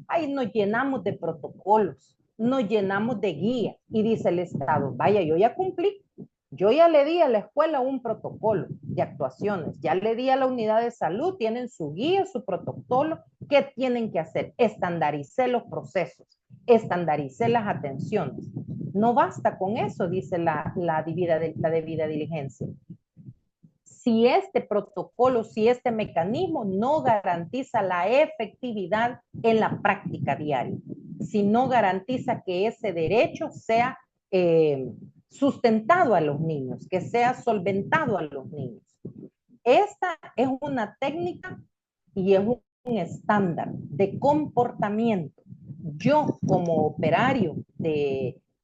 Ahí nos llenamos de protocolos, nos llenamos de guías y dice el Estado, vaya, yo ya cumplí, yo ya le di a la escuela un protocolo de actuaciones, ya le di a la unidad de salud, tienen su guía, su protocolo, ¿qué tienen que hacer? Estandaricé los procesos, estandaricé las atenciones. No basta con eso, dice la debida diligencia. Si este protocolo, si este mecanismo no garantiza la efectividad en la práctica diaria, si no garantiza que ese derecho sea sustentado a los niños, que sea solventado a los niños. Esta es una técnica y es un estándar de comportamiento. Yo como operario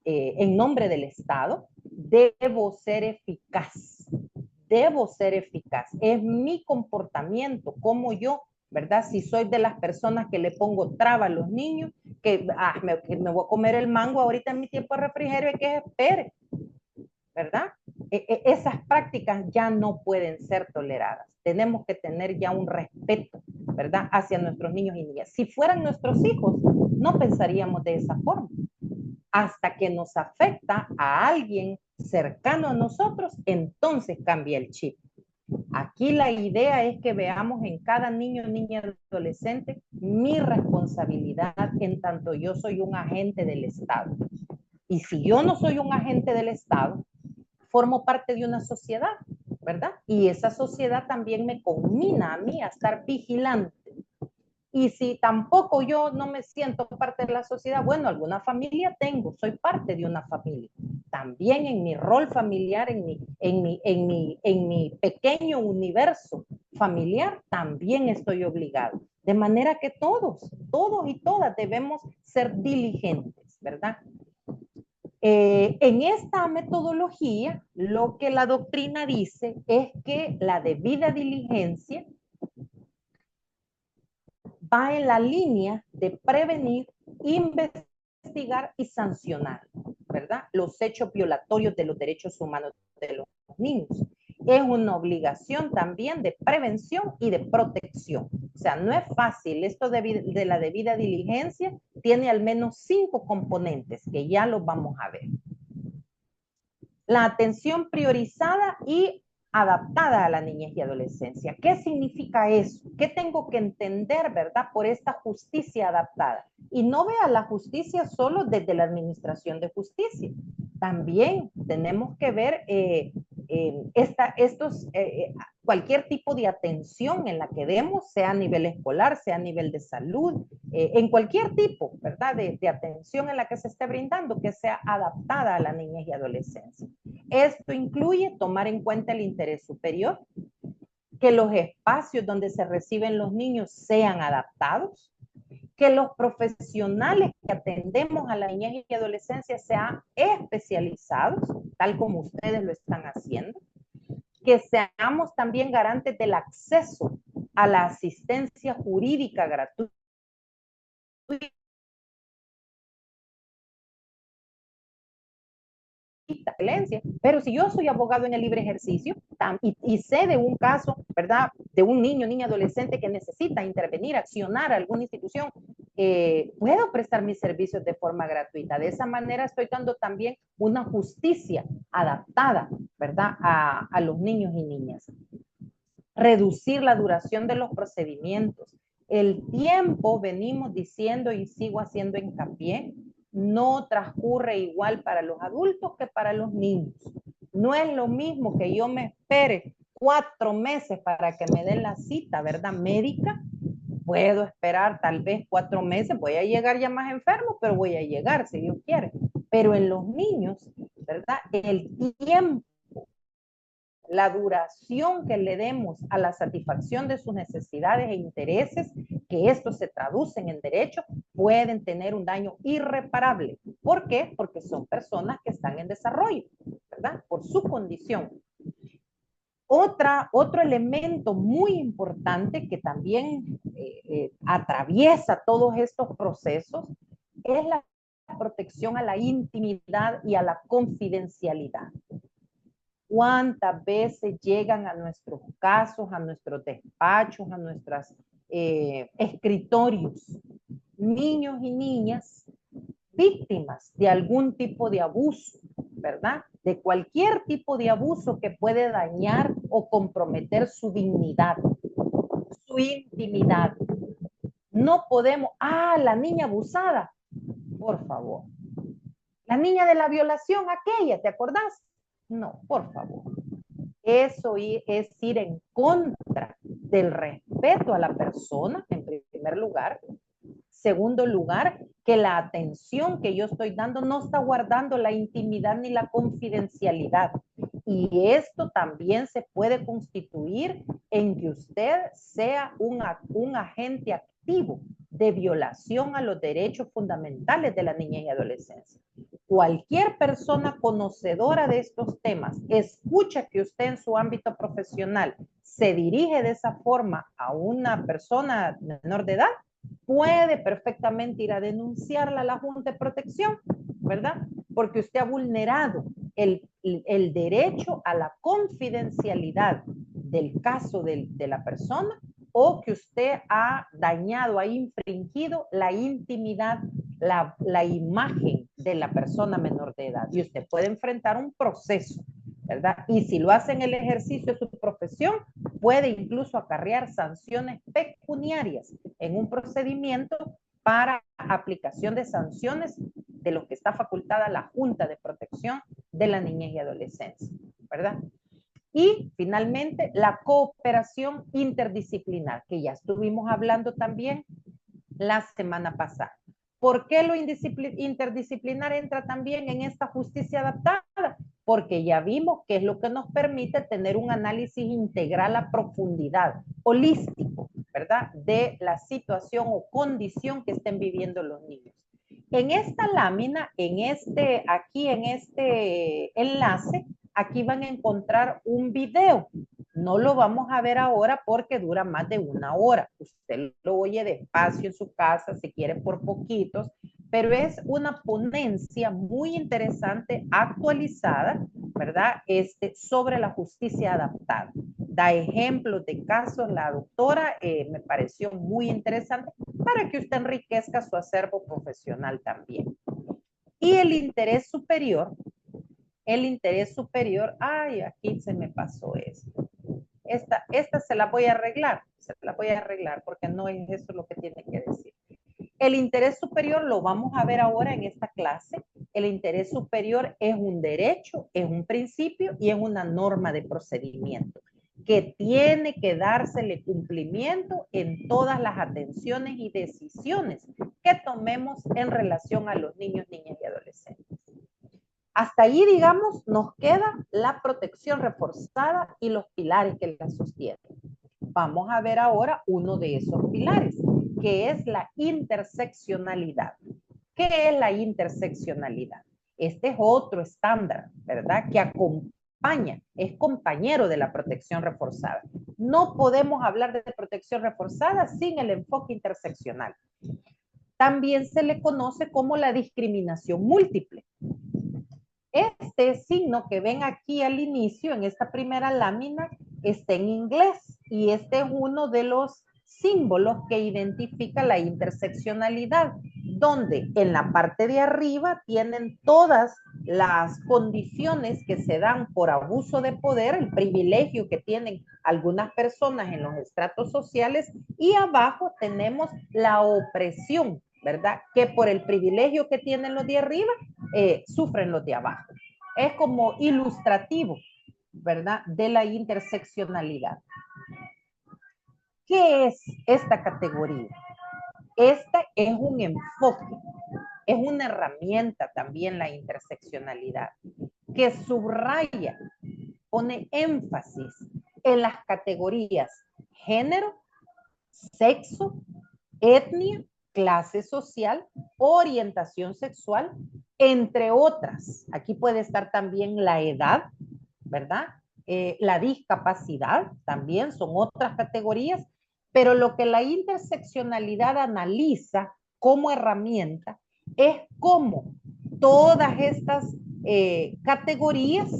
en nombre del Estado debo ser eficaz. Debo ser eficaz. Es mi comportamiento, como yo, ¿verdad? Si soy de las personas que le pongo traba a los niños, que me voy a comer el mango ahorita en mi tiempo de refrigerio, hay que espere, ¿verdad? Esas prácticas ya no pueden ser toleradas. Tenemos que tener ya un respeto, ¿verdad? Hacia nuestros niños y niñas. Si fueran nuestros hijos, no pensaríamos de esa forma. Hasta que nos afecta a alguien cercano a nosotros, entonces cambia el chip. Aquí la idea es que veamos en cada niño, niña, adolescente mi responsabilidad en tanto yo soy un agente del Estado. Y si yo no soy un agente del Estado, formo parte de una sociedad, ¿verdad? Y esa sociedad también me conmina a mí a estar vigilante. Y si tampoco yo no me siento parte de la sociedad, bueno, alguna familia tengo, soy parte de una familia. También en mi rol familiar, en mi pequeño universo familiar, también estoy obligado. De manera que todos y todas debemos ser diligentes, ¿verdad? En esta metodología, lo que la doctrina dice es que la debida diligencia va en la línea de prevenir, investigar y sancionar, ¿verdad? Los hechos violatorios de los derechos humanos de los niños. Es una obligación también de prevención y de protección. O sea, no es fácil. Esto de la debida diligencia tiene al menos 5 componentes que ya los vamos a ver. La atención priorizada y adaptada a la niñez y adolescencia. ¿Qué significa eso? ¿Qué tengo que entender, verdad, por esta justicia adaptada? Y no vea la justicia solo desde la administración de justicia. También tenemos que ver cualquier tipo de atención en la que demos, sea a nivel escolar, sea a nivel de salud, en cualquier tipo, ¿verdad?, de atención en la que se esté brindando, que sea adaptada a la niñez y adolescencia. Esto incluye tomar en cuenta el interés superior, que los espacios donde se reciben los niños sean adaptados, que los profesionales que atendemos a la niñez y adolescencia sean especializados, tal como ustedes lo están haciendo, que seamos también garantes del acceso a la asistencia jurídica gratuita, pero si yo soy abogado en el libre ejercicio y sé de un caso, ¿verdad?, de un niño, niña, adolescente que necesita intervenir, accionar a alguna institución, puedo prestar mis servicios de forma gratuita. De esa manera estoy dando también una justicia adaptada, ¿verdad?, a los niños y niñas. Reducir la duración de los procedimientos. El tiempo, venimos diciendo y sigo haciendo hincapié, no transcurre igual para los adultos que para los niños. No es lo mismo que yo me espere 4 meses para que me den la cita, ¿verdad?, médica. Puedo esperar tal vez 4 meses, voy a llegar ya más enfermo, pero voy a llegar si Dios quiere. Pero en los niños, ¿verdad?, el tiempo, la duración que le demos a la satisfacción de sus necesidades e intereses, que estos se traducen en derechos, pueden tener un daño irreparable. ¿Por qué? Porque son personas que están en desarrollo, ¿verdad?, por su condición. Otro elemento muy importante que también atraviesa todos estos procesos es la protección a la intimidad y a la confidencialidad. ¿Cuántas veces llegan a nuestros casos, a nuestros despachos, a nuestros escritorios, niños y niñas víctimas de algún tipo de abuso, ¿verdad? De cualquier tipo de abuso que puede dañar o comprometer su dignidad, su intimidad? No podemos, la niña abusada, por favor. La niña de la violación, aquella, ¿te acordás? No, por favor. Eso es ir en contra del respeto a la persona, en primer lugar. Segundo lugar, que la atención que yo estoy dando no está guardando la intimidad ni la confidencialidad. Y esto también se puede constituir en que usted sea un agente activo de violación a los derechos fundamentales de la niñez y adolescencia. Cualquier persona conocedora de estos temas escucha que usted en su ámbito profesional se dirige de esa forma a una persona menor de edad, puede perfectamente ir a denunciarla a la Junta de Protección, ¿verdad? Porque usted ha vulnerado el derecho a la confidencialidad del caso de la persona, o que usted ha dañado, ha infringido la intimidad, la imagen de la persona menor de edad. Y usted puede enfrentar un proceso, ¿verdad? Y si lo hace en el ejercicio de su profesión, puede incluso acarrear sanciones pecuniarias en un procedimiento para aplicación de sanciones de los que está facultada la Junta de Protección de la Niñez y Adolescencia, ¿verdad? Y finalmente, la cooperación interdisciplinar, que ya estuvimos hablando también la semana pasada. ¿Por qué lo interdisciplinar entra también en esta justicia adaptada? Porque ya vimos que es lo que nos permite tener un análisis integral a profundidad, holístico, ¿verdad? De la situación o condición que estén viviendo los niños. En esta lámina, aquí en este enlace, aquí van a encontrar un video. No lo vamos a ver ahora porque dura más de 1 hora. Usted lo oye despacio en su casa, si quiere por poquitos, pero es una ponencia muy interesante, actualizada, ¿verdad? Sobre la justicia adaptada. Da ejemplos de casos, la doctora me pareció muy interesante para que usted enriquezca su acervo profesional también. Y el interés superior, ay, aquí se me pasó esto. Esta se la voy a arreglar porque no es eso lo que tiene que decir. El interés superior lo vamos a ver ahora en esta clase. El interés superior es un derecho, es un principio y es una norma de procedimiento que tiene que dársele cumplimiento en todas las atenciones y decisiones que tomemos en relación a los niños, niñas y adolescentes. Hasta ahí, digamos, nos queda la protección reforzada y los pilares que la sostienen. Vamos a ver ahora uno de esos pilares, que es la interseccionalidad. ¿Qué es la interseccionalidad? Este es otro estándar, ¿verdad? Que acompaña, es compañero de la protección reforzada. No podemos hablar de protección reforzada sin el enfoque interseccional. También se le conoce como la discriminación múltiple. Este signo que ven aquí al inicio, en esta primera lámina, está en inglés y este es uno de los símbolos que identifica la interseccionalidad, donde en la parte de arriba tienen todas las condiciones que se dan por abuso de poder, el privilegio que tienen algunas personas en los estratos sociales, y abajo tenemos la opresión, ¿verdad? Que por el privilegio que tienen los de arriba, sufren los de abajo. Es como ilustrativo, ¿verdad? De la interseccionalidad. ¿Qué es esta categoría? Esta es un enfoque, es una herramienta también la interseccionalidad, que subraya, pone énfasis en las categorías género, sexo, etnia, clase social, orientación sexual, entre otras. Aquí puede estar también la edad, ¿verdad? La discapacidad también son otras categorías, pero lo que la interseccionalidad analiza como herramienta es cómo todas estas categorías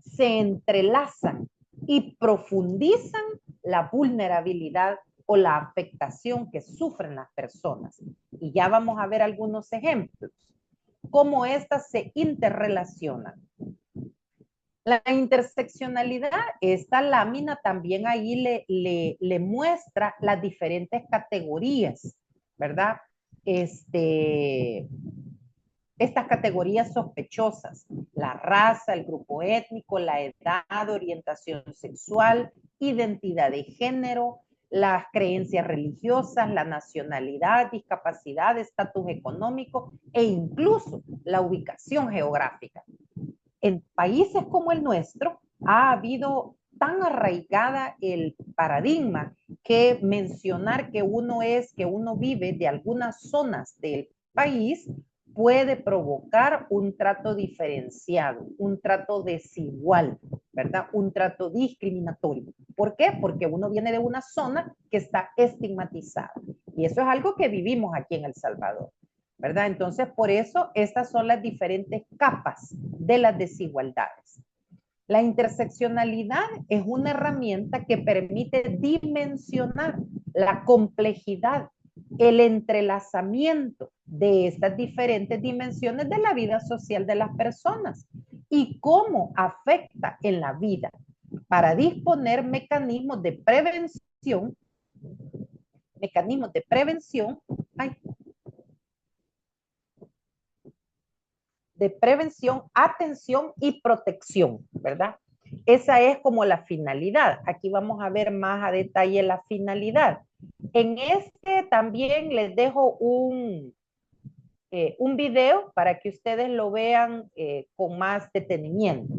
se entrelazan y profundizan la vulnerabilidad o la afectación que sufren las personas. Y ya vamos a ver algunos ejemplos, cómo estas se interrelacionan. La interseccionalidad, esta lámina también ahí le muestra las diferentes categorías, ¿verdad? Estas categorías sospechosas, la raza, el grupo étnico, la edad, orientación sexual, identidad de género, las creencias religiosas, la nacionalidad, discapacidad, estatus económico e incluso la ubicación geográfica. En países como el nuestro ha habido tan arraigada el paradigma que mencionar que uno vive de algunas zonas del país puede provocar un trato diferenciado, un trato desigual, ¿verdad? Un trato discriminatorio. ¿Por qué? Porque uno viene de una zona que está estigmatizada. Y eso es algo que vivimos aquí en El Salvador, ¿verdad? Entonces, por eso, estas son las diferentes capas de las desigualdades. La interseccionalidad es una herramienta que permite dimensionar la complejidad, el entrelazamiento de estas diferentes dimensiones de la vida social de las personas y cómo afecta en la vida para disponer mecanismos de prevención, ay, de prevención, atención y protección, ¿verdad? Esa es como la finalidad. Aquí vamos a ver más a detalle la finalidad. En este también les dejo un video para que ustedes lo vean con más detenimiento.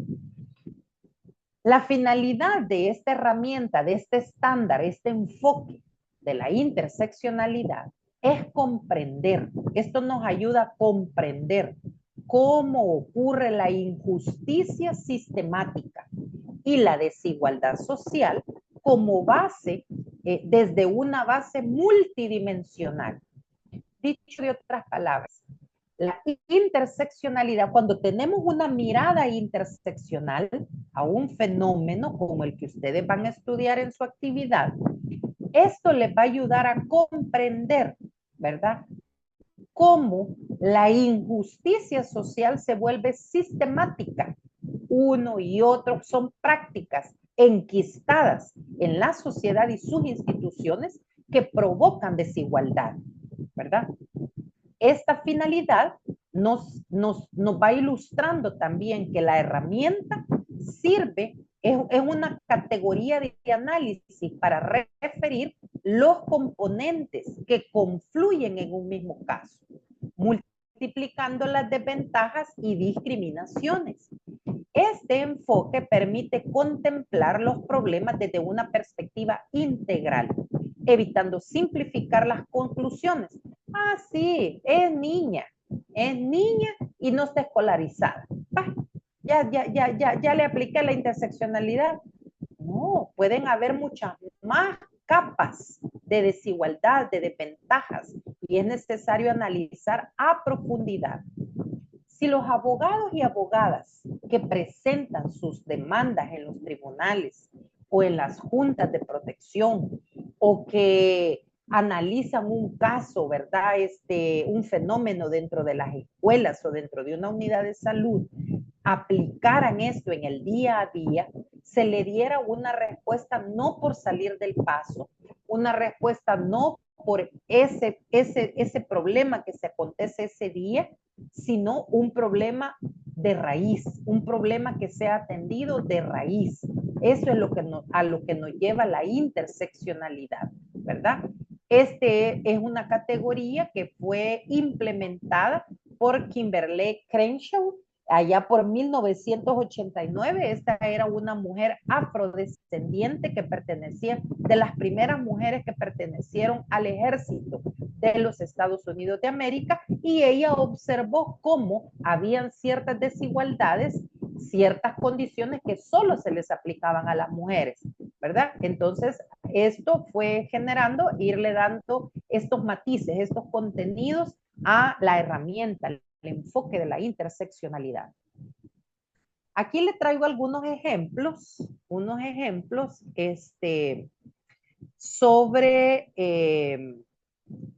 La finalidad de esta herramienta, de este estándar, este enfoque de la interseccionalidad es comprender. Esto nos ayuda a comprender cómo ocurre la injusticia sistemática y la desigualdad social como base, desde una base multidimensional. Dicho de otras palabras, la interseccionalidad, cuando tenemos una mirada interseccional a un fenómeno como el que ustedes van a estudiar en su actividad, esto les va a ayudar a comprender, ¿verdad? Cómo la injusticia social se vuelve sistemática. Uno y otro son prácticas enquistadas en la sociedad y sus instituciones que provocan desigualdad, ¿verdad? Esta finalidad nos va ilustrando también que la herramienta sirve, es una categoría de análisis para referir los componentes que confluyen en un mismo caso, multiplicando las desventajas y discriminaciones. Este enfoque permite contemplar los problemas desde una perspectiva integral, evitando simplificar las conclusiones. Ah, sí, es niña y no está escolarizada. Bah, ya le apliqué la interseccionalidad. No, pueden haber muchas más capas de desigualdad, de desventajas, y es necesario analizar a profundidad. Si los abogados y abogadas que presentan sus demandas en los tribunales o en las juntas de protección o que analizan un caso, ¿verdad? Un fenómeno dentro de las escuelas o dentro de una unidad de salud, aplicaran esto en el día a día, se le diera una respuesta no por salir del paso, una respuesta no por ese problema que se acontece ese día, sino un problema de raíz, un problema que sea atendido de raíz. Eso es a lo que nos lleva la interseccionalidad, ¿verdad? Es una categoría que fue implementada por Kimberly Crenshaw allá por 1989. Esta era una mujer afrodescendiente que pertenecía, de las primeras mujeres que pertenecieron al ejército de los Estados Unidos de América, y ella observó cómo habían ciertas desigualdades, ciertas condiciones que solo se les aplicaban a las mujeres, ¿verdad? Entonces, esto fue generando, irle dando estos matices, estos contenidos a la herramienta, el enfoque de la interseccionalidad. Aquí le traigo algunos ejemplos sobre,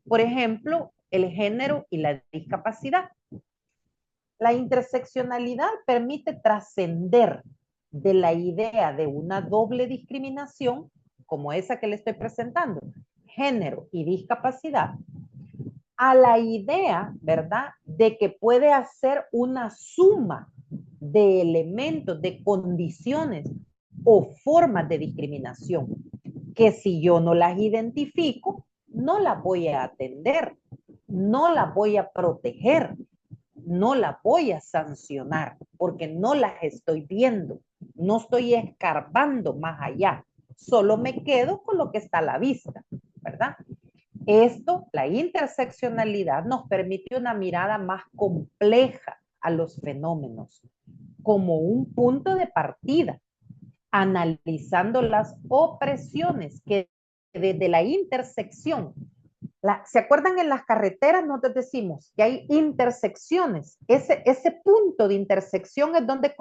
por ejemplo, el género y la discapacidad. La interseccionalidad permite trascender de la idea de una doble discriminación, como esa que le estoy presentando, género y discapacidad, a la idea, ¿verdad?, de que puede hacer una suma de elementos, de condiciones o formas de discriminación, que si yo no las identifico, no las voy a atender, no las voy a proteger, no las voy a sancionar, porque no las estoy viendo, no estoy escarbando más allá, solo me quedo con lo que está a la vista, ¿verdad? Esto, la interseccionalidad, nos permite una mirada más compleja a los fenómenos, como un punto de partida, analizando las opresiones que desde la intersección, ¿se acuerdan en las carreteras? Nosotros decimos que hay intersecciones. Ese punto de intersección es donde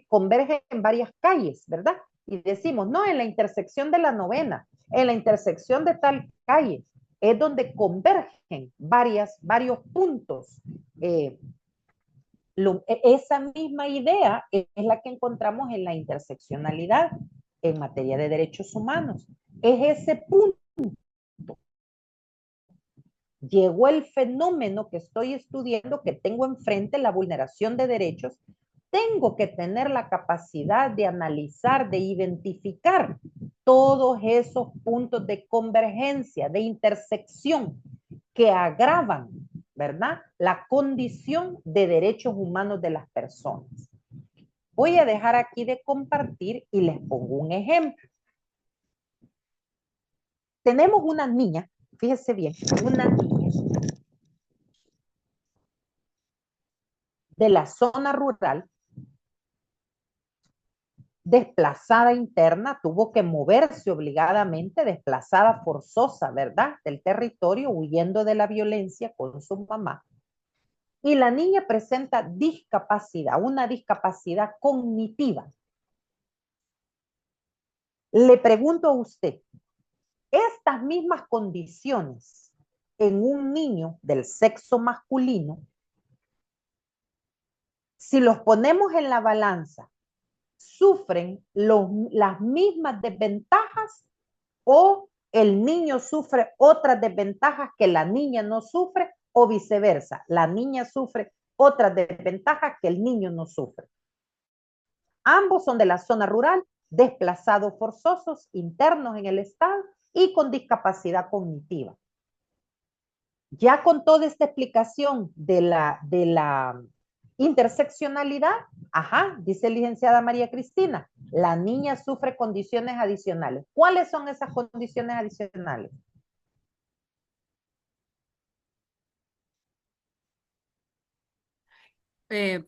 convergen varias calles, ¿verdad? Y decimos, no, en la intersección de la novena, en la intersección de tal calle, es donde convergen varios puntos. Esa misma idea es la que encontramos en la interseccionalidad en materia de derechos humanos. Es ese punto llegó el fenómeno que estoy estudiando, que tengo enfrente, la vulneración de derechos, tengo que tener la capacidad de analizar, de identificar todos esos puntos de convergencia, de intersección que agravan, ¿verdad? La condición de derechos humanos de las personas. Voy a dejar aquí de compartir y les pongo un ejemplo. Tenemos una niña, fíjese bien, una niña de la zona rural, desplazada interna, tuvo que moverse obligadamente, desplazada forzosa, ¿verdad? Del territorio, huyendo de la violencia con su mamá. Y la niña presenta discapacidad, una discapacidad cognitiva. Le pregunto a usted, estas mismas condiciones en un niño del sexo masculino, si los ponemos en la balanza, ¿sufren las mismas desventajas o el niño sufre otras desventajas que la niña no sufre o viceversa? La niña sufre otras desventajas que el niño no sufre. Ambos son de la zona rural, desplazados forzosos, internos en el Estado y con discapacidad cognitiva. Ya con toda esta explicación de la interseccionalidad, ajá, dice licenciada María Cristina, la niña sufre condiciones adicionales. ¿Cuáles son esas condiciones adicionales?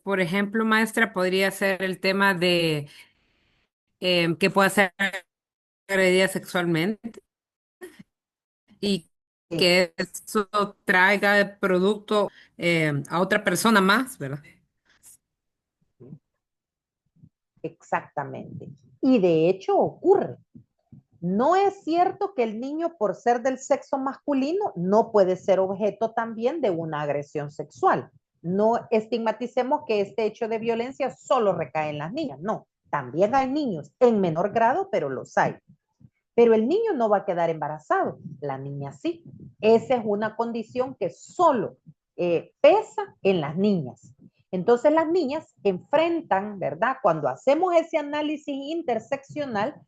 Por ejemplo, maestra, podría ser el tema de que pueda ser agredida sexualmente y que eso traiga de producto a otra persona más, ¿verdad? Exactamente. Y de hecho ocurre. No es cierto que el niño, por ser del sexo masculino, no puede ser objeto también de una agresión sexual. No estigmaticemos que este hecho de violencia solo recae en las niñas. No, también hay niños en menor grado, pero los hay. Pero el niño no va a quedar embarazado, la niña sí. Esa es una condición que solo pesa en las niñas. Entonces las niñas enfrentan, ¿verdad? Cuando hacemos ese análisis interseccional,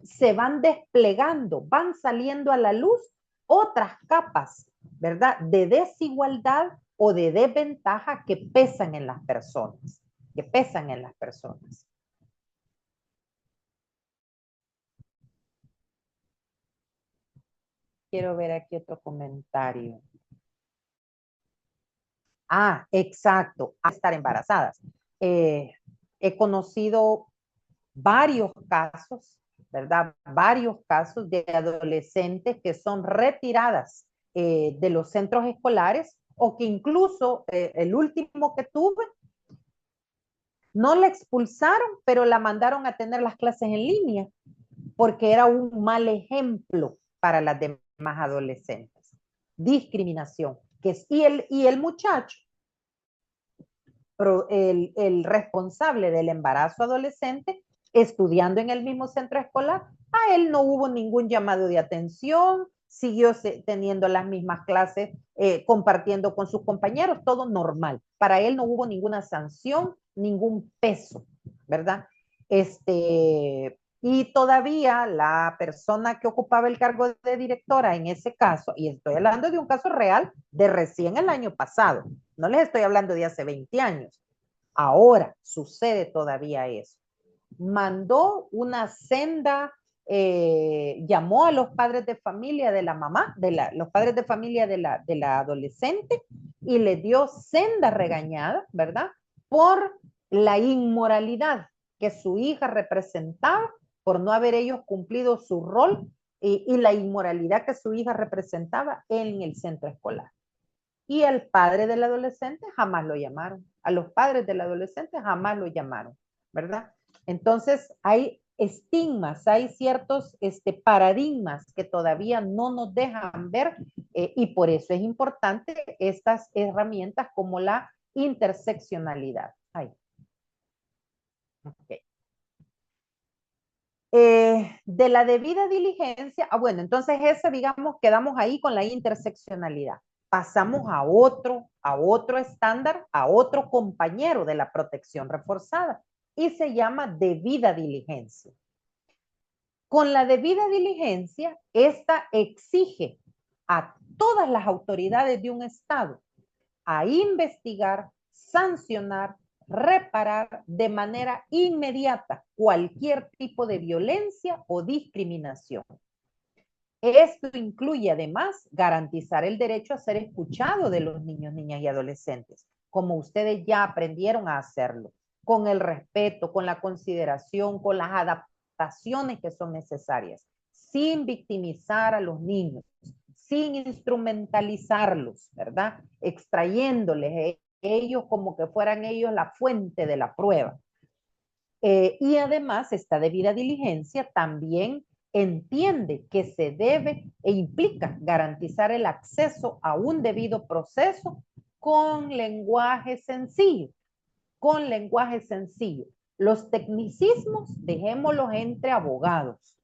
se van desplegando, van saliendo a la luz otras capas, ¿verdad? De desigualdad o de desventaja que pesan en las personas, que pesan en las personas. Quiero ver aquí otro comentario. Ah, exacto, a estar embarazadas. Eh, He conocido varios casos, ¿verdad? Varios casos de adolescentes que son retiradas de los centros escolares o que incluso el último que tuve, no la expulsaron, pero la mandaron a tener las clases en línea porque era un mal ejemplo para las demás adolescentes. Discriminación. Y el muchacho el responsable del embarazo adolescente estudiando en el mismo centro escolar, a él no hubo ningún llamado de atención, siguió teniendo las mismas clases, compartiendo con sus compañeros, todo normal. Para él no hubo ninguna sanción, ningún peso, ¿verdad? Y todavía la persona que ocupaba el cargo de directora en ese caso, y estoy hablando de un caso real de recién el año pasado, no les estoy hablando de hace 20 años, ahora sucede todavía eso. Mandó una senda, llamó a los padres de familia de la mamá, los padres de familia de la adolescente y le dio senda regañada, ¿verdad? Por la inmoralidad que su hija representaba, por no haber ellos cumplido su rol y la inmoralidad que su hija representaba en el centro escolar. Y al padre del adolescente jamás lo llamaron. A los padres del adolescente jamás lo llamaron, ¿verdad? Entonces hay estigmas, hay ciertos paradigmas que todavía no nos dejan ver y por eso es importante estas herramientas como la interseccionalidad. Ay, okay. De la debida diligencia, bueno, entonces ese, digamos, quedamos ahí con la interseccionalidad. pasamos a otro estándar, a otro compañero de la protección reforzada y se llama debida diligencia. Con la debida diligencia, esta exige a todas las autoridades de un estado a investigar, sancionar, reparar de manera inmediata cualquier tipo de violencia o discriminación. Esto incluye además garantizar el derecho a ser escuchado de los niños, niñas y adolescentes, como ustedes ya aprendieron a hacerlo, con el respeto, con la consideración, con las adaptaciones que son necesarias, sin victimizar a los niños, sin instrumentalizarlos, ¿verdad? Extrayéndoles ellos como que fueran ellos la fuente de la prueba. Y además, esta debida diligencia también entiende que se debe e implica garantizar el acceso a un debido proceso con lenguaje sencillo, con lenguaje sencillo. Los tecnicismos dejémoslos entre abogados,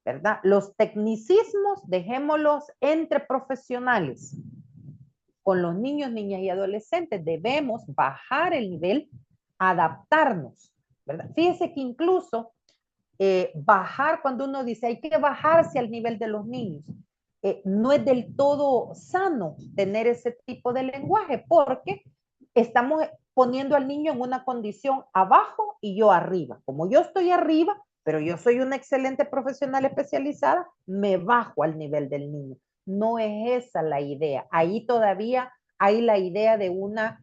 ¿verdad? Los tecnicismos dejémoslos entre profesionales. Con los niños, niñas y adolescentes debemos bajar el nivel, adaptarnos, ¿verdad? Fíjense que incluso bajar, cuando uno dice hay que bajarse al nivel de los niños, no es del todo sano tener ese tipo de lenguaje porque estamos poniendo al niño en una condición abajo y yo arriba. Como yo estoy arriba, pero yo soy una excelente profesional especializada, me bajo al nivel del niño. No es esa la idea. Ahí todavía hay la idea de una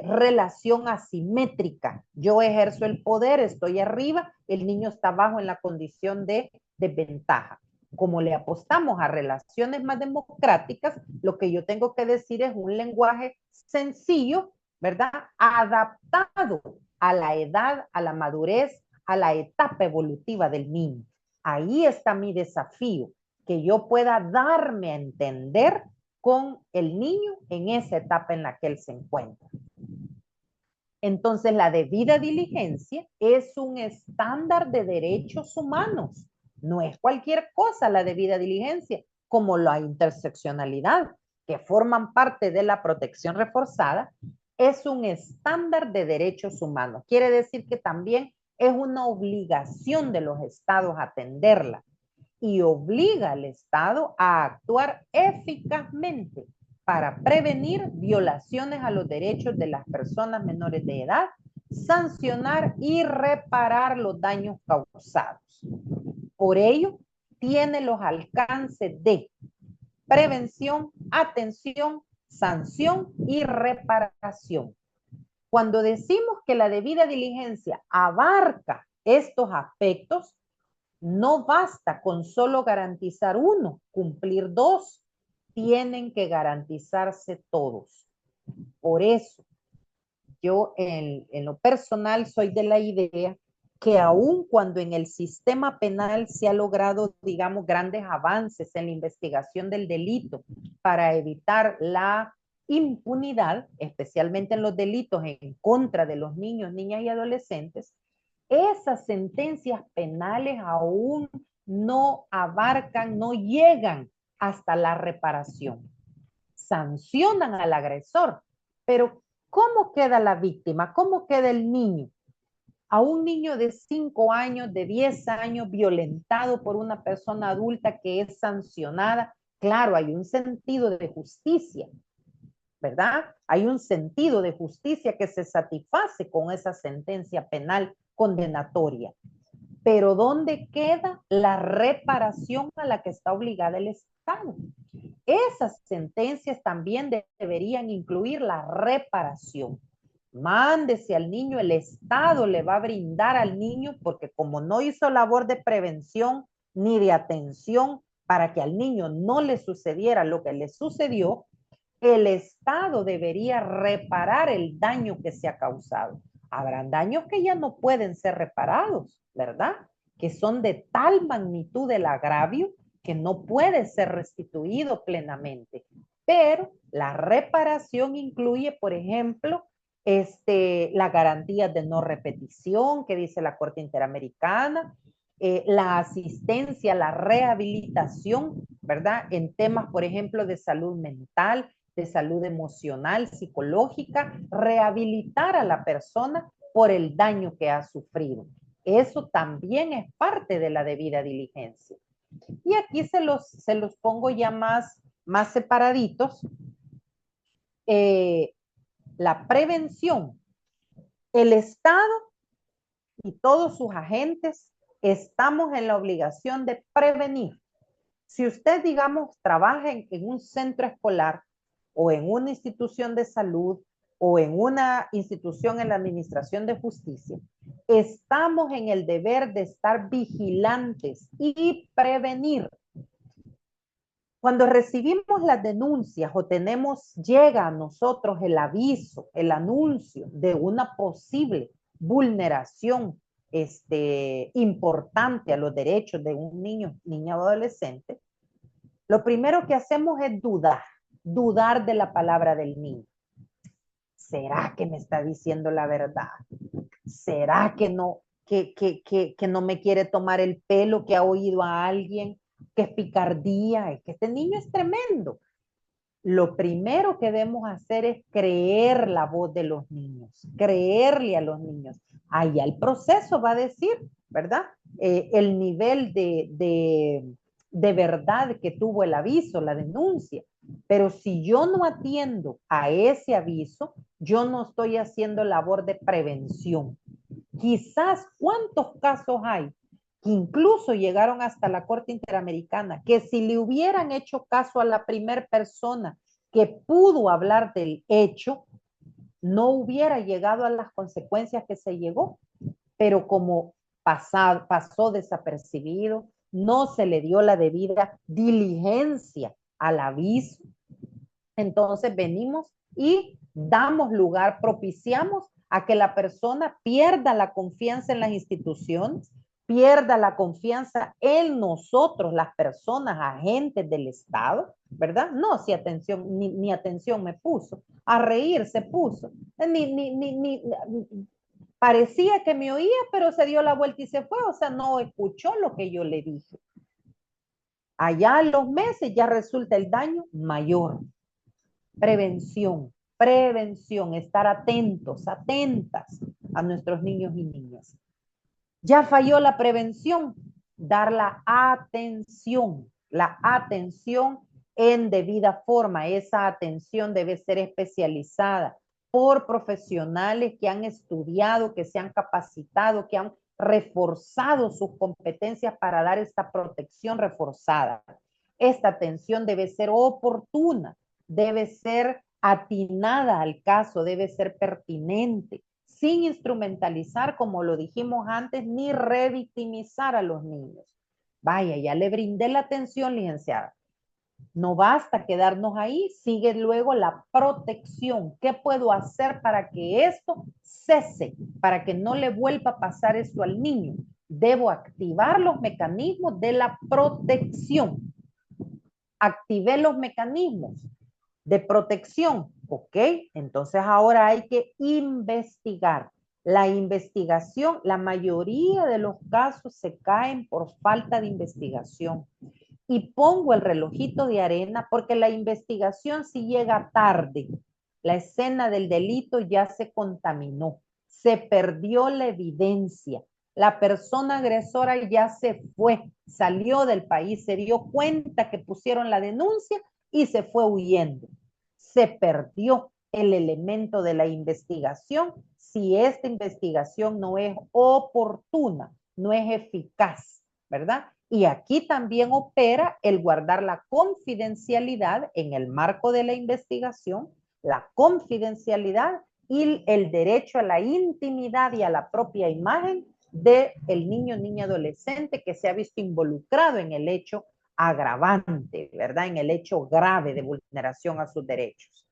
relación asimétrica. Yo ejerzo el poder, estoy arriba, el niño está abajo en la condición de desventaja. Como le apostamos a relaciones más democráticas, lo que yo tengo que decir es un lenguaje sencillo, ¿verdad? Adaptado a la edad, a la madurez, a la etapa evolutiva del niño. Ahí está mi desafío, que yo pueda darme a entender con el niño en esa etapa en la que él se encuentra. Entonces, la debida diligencia es un estándar de derechos humanos. No es cualquier cosa la debida diligencia, como la interseccionalidad, que forman parte de la protección reforzada, es un estándar de derechos humanos. Quiere decir que también es una obligación de los estados atenderla y obliga al Estado a actuar eficazmente para prevenir violaciones a los derechos de las personas menores de edad, sancionar y reparar los daños causados. Por ello, tiene los alcances de prevención, atención, sanción y reparación. Cuando decimos que la debida diligencia abarca estos aspectos, no basta con solo garantizar uno, cumplir dos, tienen que garantizarse todos. Por eso, yo en lo personal soy de la idea que aun cuando en el sistema penal se ha logrado, digamos, grandes avances en la investigación del delito para evitar la impunidad, especialmente en los delitos en contra de los niños, niñas y adolescentes, esas sentencias penales aún no abarcan, no llegan hasta la reparación. Sancionan al agresor, pero ¿cómo queda la víctima? ¿Cómo queda el niño? A un niño de 5 años, de 10 años, violentado por una persona adulta que es sancionada, claro, hay un sentido de justicia, ¿verdad? Hay un sentido de justicia que se satisface con esa sentencia penal condenatoria. Pero ¿dónde queda la reparación a la que está obligada el Estado? Esas sentencias también deberían incluir la reparación. Mándese al niño, el Estado le va a brindar al niño, porque como no hizo labor de prevención ni de atención para que al niño no le sucediera lo que le sucedió, el Estado debería reparar el daño que se ha causado. Habrán daños que ya no pueden ser reparados, ¿verdad? Que son de tal magnitud del agravio que no puede ser restituido plenamente. Pero la reparación incluye, por ejemplo, la garantía de no repetición que dice la Corte Interamericana, la asistencia, la rehabilitación, ¿verdad? En temas, por ejemplo, de salud mental, de salud emocional, psicológica, rehabilitar a la persona por el daño que ha sufrido. Eso también es parte de la debida diligencia. Y aquí se los pongo ya más separaditos. La prevención. El Estado y todos sus agentes estamos en la obligación de prevenir. Si usted, digamos, trabaja en un centro escolar o en una institución de salud o en una institución en la administración de justicia, estamos en el deber de estar vigilantes y prevenir. Cuando recibimos las denuncias o llega a nosotros el aviso, el anuncio de una posible vulneración importante a los derechos de un niño, niña o adolescente, lo primero que hacemos es dudar de la palabra del niño. ¿Será que me está diciendo la verdad? ¿Será que no, que no me quiere tomar el pelo, que ha oído a alguien, que es picardía? Es que este niño es tremendo. Lo primero que debemos hacer es creer la voz de los niños, creerle a los niños. Ahí el proceso va a decir, ¿verdad? El nivel de verdad que tuvo el aviso, la denuncia. Pero si yo no atiendo a ese aviso, yo no estoy haciendo labor de prevención. Quizás, ¿cuántos casos hay que incluso llegaron hasta la Corte Interamericana, que si le hubieran hecho caso a la primera persona que pudo hablar del hecho, no hubiera llegado a las consecuencias que se llegó? Pero como pasó desapercibido, no se le dio la debida diligencia al aviso, entonces venimos y damos lugar, propiciamos a que la persona pierda la confianza en las instituciones, pierda la confianza en nosotros, las personas, agentes del Estado, ¿verdad? No, si atención, ni atención me puso, a reír se puso, parecía que me oía, pero se dio la vuelta y se fue, o sea, no escuchó lo que yo le dije. Allá en los meses ya resulta el daño mayor. Prevención, estar atentos, atentas a nuestros niños y niñas. Ya falló la prevención, dar la atención en debida forma. Esa atención debe ser especializada por profesionales que han estudiado, que se han capacitado, que han reforzado sus competencias para dar esta protección reforzada. Esta atención debe ser oportuna, debe ser atinada al caso, debe ser pertinente, sin instrumentalizar, como lo dijimos antes, ni revictimizar a los niños. Vaya, ya le brindé la atención, licenciada. No basta quedarnos ahí, sigue luego la protección. ¿Qué puedo hacer para que esto cese, para que no le vuelva a pasar esto al niño? Debo activar los mecanismos de la protección. Activé los mecanismos de protección, ¿ok? Entonces ahora hay que investigar. La investigación, la mayoría de los casos se caen por falta de investigación. Y pongo el relojito de arena porque la investigación si llega tarde, la escena del delito ya se contaminó, se perdió la evidencia, la persona agresora ya se fue, salió del país, se dio cuenta que pusieron la denuncia y se fue huyendo. Se perdió el elemento de la investigación si esta investigación no es oportuna, no es eficaz, ¿verdad? Y aquí también opera el guardar la confidencialidad en el marco de la investigación, la confidencialidad y el derecho a la intimidad y a la propia imagen del niño, niña, adolescente que se ha visto involucrado en el hecho agravante, ¿verdad? En el hecho grave de vulneración a sus derechos.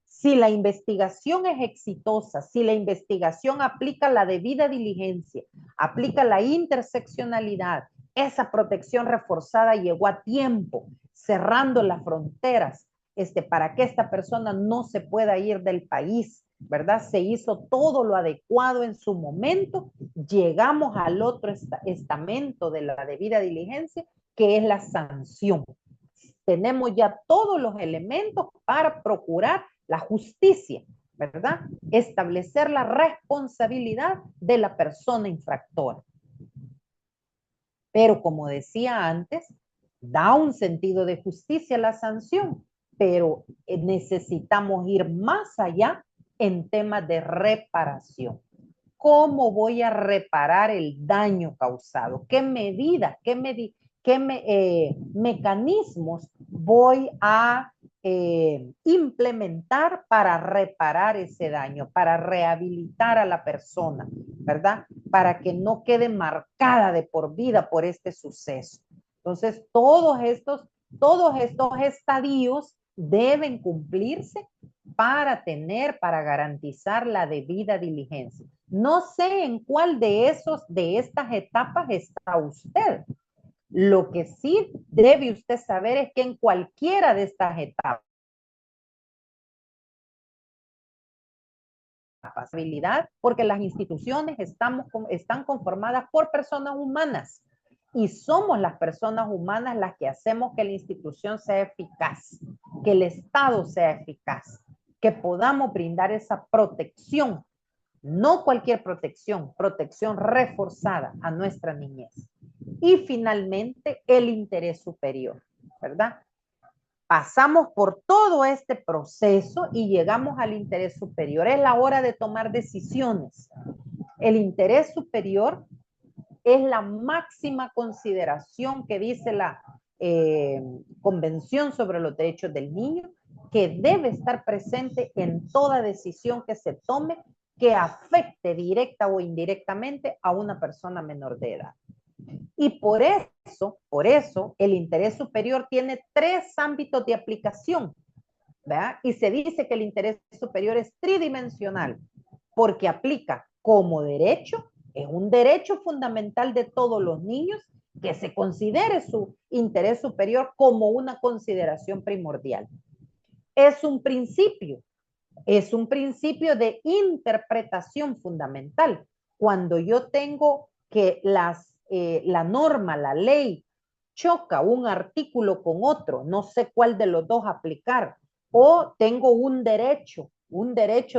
Si la investigación es exitosa, si la investigación aplica la debida diligencia, aplica la interseccionalidad, esa protección reforzada llegó a tiempo, cerrando las fronteras, para que esta persona no se pueda ir del país, ¿verdad? Se hizo todo lo adecuado en su momento, llegamos al otro estamento de la debida diligencia, que es la sanción. tenemos ya todos los elementos para procurar la justicia, ¿verdad? Establecer la responsabilidad de la persona infractora. Pero como decía antes, da un sentido de justicia la sanción, pero necesitamos ir más allá en temas de reparación. ¿Cómo voy a reparar el daño causado? ¿Qué medidas, mecanismos voy a implementar para reparar ese daño, para rehabilitar a la persona, ¿verdad? Para que no quede marcada de por vida por este suceso. Entonces, todos estos estadios deben cumplirse para garantizar la debida diligencia. No sé en cuál de estas etapas está usted. Lo que sí debe usted saber es que en cualquiera de estas etapas, porque las instituciones están conformadas por personas humanas y somos las personas humanas las que hacemos que la institución sea eficaz, que el Estado sea eficaz, que podamos brindar esa protección, no cualquier protección, protección reforzada a nuestra niñez. Y finalmente, el interés superior, ¿verdad? Pasamos por todo este proceso y llegamos al interés superior. Es la hora de tomar decisiones. El interés superior es la máxima consideración que dice la Convención sobre los Derechos del Niño, que debe estar presente en toda decisión que se tome que afecte directa o indirectamente a una persona menor de edad. Y por eso, el interés superior tiene 3 ámbitos de aplicación, ¿verdad? Y se dice que el interés superior es tridimensional, porque aplica como derecho, es un derecho fundamental de todos los niños, que se considere su interés superior como una consideración primordial. Es un principio de interpretación fundamental. Cuando yo tengo que la norma, la ley, choca un artículo con otro, no sé cuál de los dos aplicar, o tengo un derecho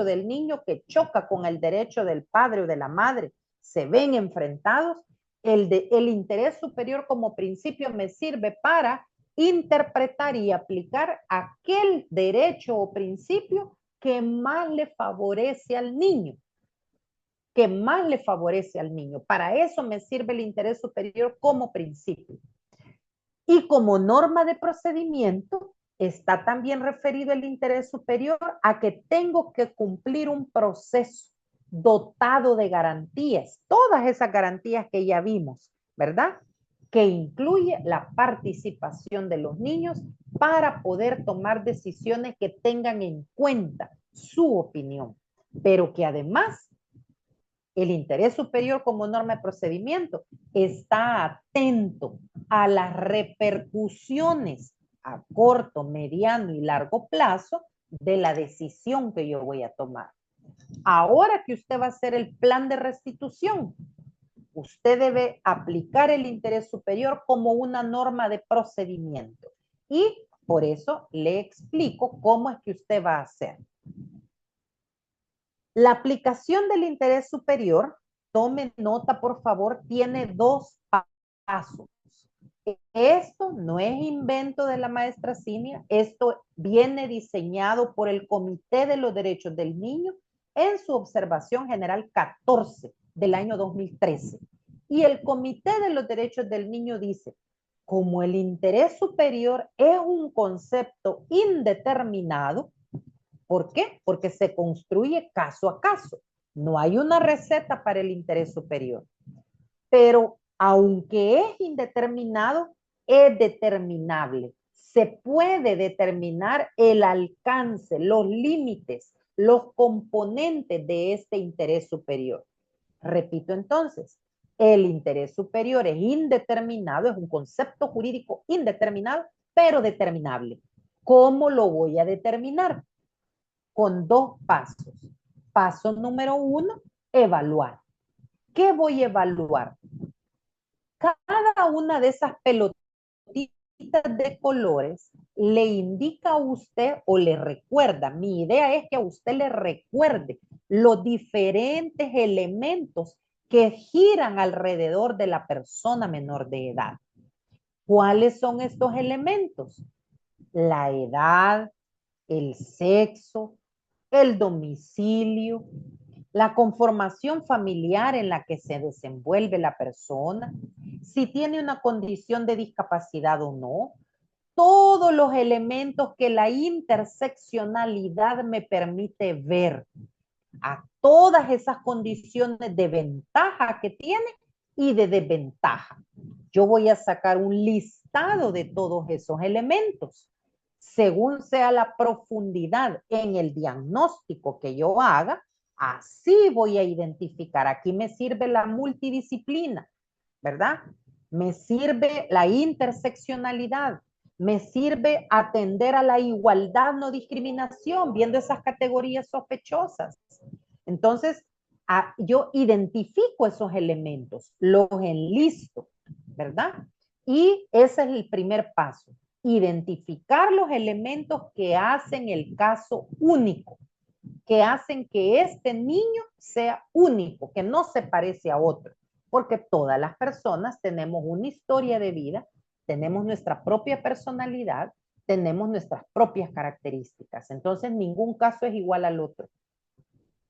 del niño que choca con el derecho del padre o de la madre, se ven enfrentados, el interés superior como principio me sirve para interpretar y aplicar aquel derecho o principio que más le favorece al niño. Para eso me sirve el interés superior como principio. Y como norma de procedimiento, está también referido el interés superior a que tengo que cumplir un proceso dotado de garantías, todas esas garantías que ya vimos, ¿verdad? Que incluye la participación de los niños para poder tomar decisiones que tengan en cuenta su opinión, pero que además el interés superior como norma de procedimiento está atento a las repercusiones a corto, mediano y largo plazo de la decisión que yo voy a tomar. Ahora que usted va a hacer el plan de restitución, usted debe aplicar el interés superior como una norma de procedimiento. Y por eso le explico cómo es que usted va a hacer. La aplicación del interés superior, tome nota por favor, tiene 2 pasos. Esto no es invento de la maestra Cinia, esto viene diseñado por el Comité de los Derechos del Niño en su observación general 14 del año 2013. Y el Comité de los Derechos del Niño dice, como el interés superior es un concepto indeterminado, ¿por qué? Porque se construye caso a caso. No hay una receta para el interés superior. Pero aunque es indeterminado, es determinable. Se puede determinar el alcance, los límites, los componentes de este interés superior. Repito entonces, el interés superior es indeterminado, es un concepto jurídico indeterminado, pero determinable. ¿Cómo lo voy a determinar? Con 2 pasos. Paso número 1, evaluar. ¿Qué voy a evaluar? Cada una de esas pelotitas de colores le indica a usted o le recuerda, mi idea es que a usted le recuerde los diferentes elementos que giran alrededor de la persona menor de edad. ¿Cuáles son estos elementos? La edad, el sexo, el domicilio, la conformación familiar en la que se desenvuelve la persona, si tiene una condición de discapacidad o no, todos los elementos que la interseccionalidad me permite ver, a todas esas condiciones de ventaja que tiene y de desventaja. Yo voy a sacar un listado de todos esos elementos. Según sea la profundidad en el diagnóstico que yo haga, así voy a identificar. Aquí me sirve la multidisciplina, ¿verdad? Me sirve la interseccionalidad, me sirve atender a la igualdad, no discriminación, viendo esas categorías sospechosas. Entonces, yo identifico esos elementos, los enlisto, ¿verdad? Y ese es el primer paso, identificar los elementos que hacen el caso único, que hacen que este niño sea único, que no se parece a otro, porque todas las personas tenemos una historia de vida, tenemos nuestra propia personalidad, tenemos nuestras propias características, entonces ningún caso es igual al otro.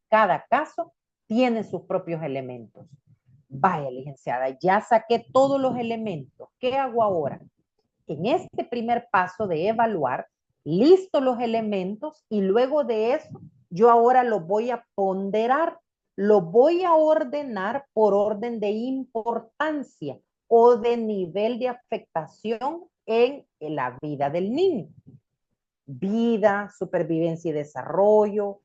Cada caso tiene sus propios elementos. Vaya, licenciada, ya saqué todos los elementos. ¿Qué hago ahora? En este primer paso de evaluar, listo los elementos y luego de eso, yo ahora los voy a ponderar, los voy a ordenar por orden de importancia o de nivel de afectación en la vida del niño. Vida, supervivencia y desarrollo,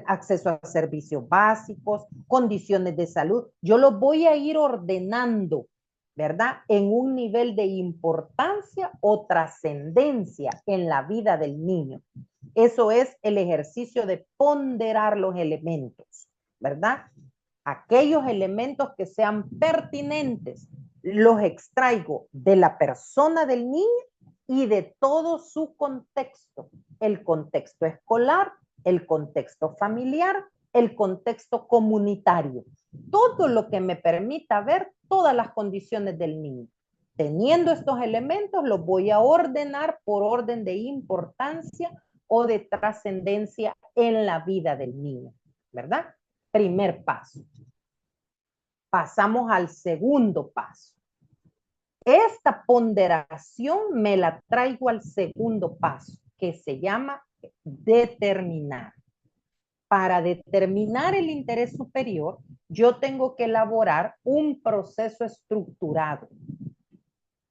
acceso a servicios básicos, condiciones de salud. Yo los voy a ir ordenando, ¿verdad? En un nivel de importancia o trascendencia en la vida del niño. Eso es el ejercicio de ponderar los elementos, ¿verdad? Aquellos elementos que sean pertinentes, los extraigo de la persona del niño y de todo su contexto, el contexto escolar, el contexto familiar, el contexto comunitario, todo lo que me permita ver todas las condiciones del niño. Teniendo estos elementos, los voy a ordenar por orden de importancia o de trascendencia en la vida del niño, ¿verdad? Primer paso. Pasamos al segundo paso. Esta ponderación me la traigo al segundo paso, que se llama determinar. Para determinar el interés superior, yo tengo que elaborar un proceso estructurado.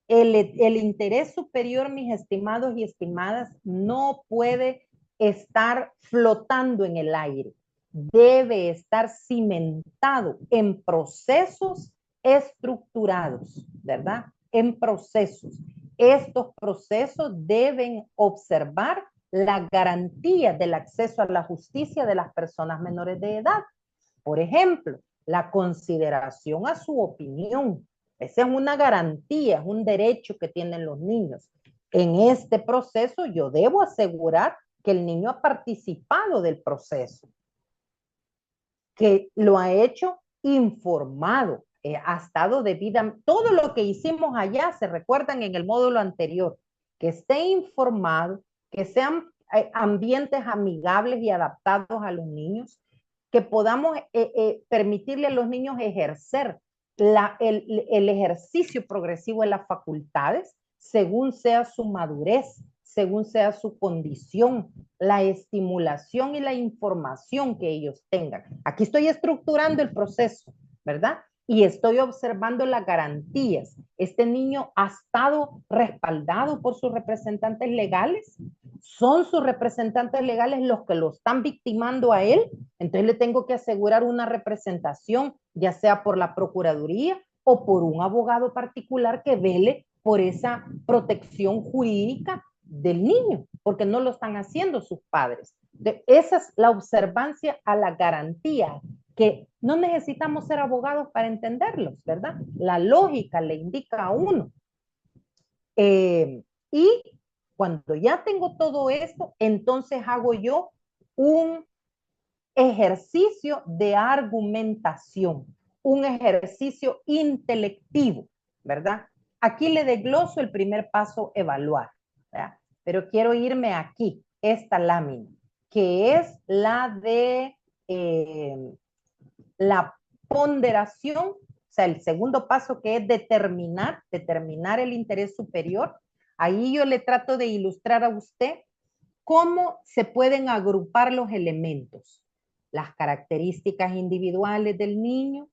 El interés superior, mis estimados y estimadas, no puede estar flotando en el aire. Debe estar cimentado en procesos estructurados, ¿verdad? En procesos. Estos procesos deben observar la garantía del acceso a la justicia de las personas menores de edad. Por ejemplo, la consideración a su opinión. Esa es una garantía, es un derecho que tienen los niños. En este proceso yo debo asegurar que el niño ha participado del proceso, que lo ha hecho informado, ha estado debidamente, todo lo que hicimos allá se recuerdan en el módulo anterior, que esté informado, que sean ambientes amigables y adaptados a los niños, que podamos permitirle a los niños ejercer el ejercicio progresivo de las facultades según sea su madurez, según sea su condición, la estimulación y la información que ellos tengan. Aquí estoy estructurando el proceso, ¿verdad? Y estoy observando las garantías. ¿Este niño ha estado respaldado por sus representantes legales? ¿Son sus representantes legales los que lo están victimando a él? Entonces le tengo que asegurar una representación, ya sea por la Procuraduría o por un abogado particular que vele por esa protección jurídica del niño, porque no lo están haciendo sus padres. Esa es la observancia a la garantía, que no necesitamos ser abogados para entenderlos, ¿verdad? La lógica le indica a uno. Y cuando ya tengo todo esto, entonces hago yo un ejercicio de argumentación, un ejercicio intelectivo, ¿verdad? Aquí le desgloso el primer paso, evaluar, ¿verdad? Pero quiero irme aquí, esta lámina, que es la de la ponderación, o sea, el segundo paso que es determinar el interés superior. Ahí yo le trato de ilustrar a usted cómo se pueden agrupar los elementos, las características individuales del niño,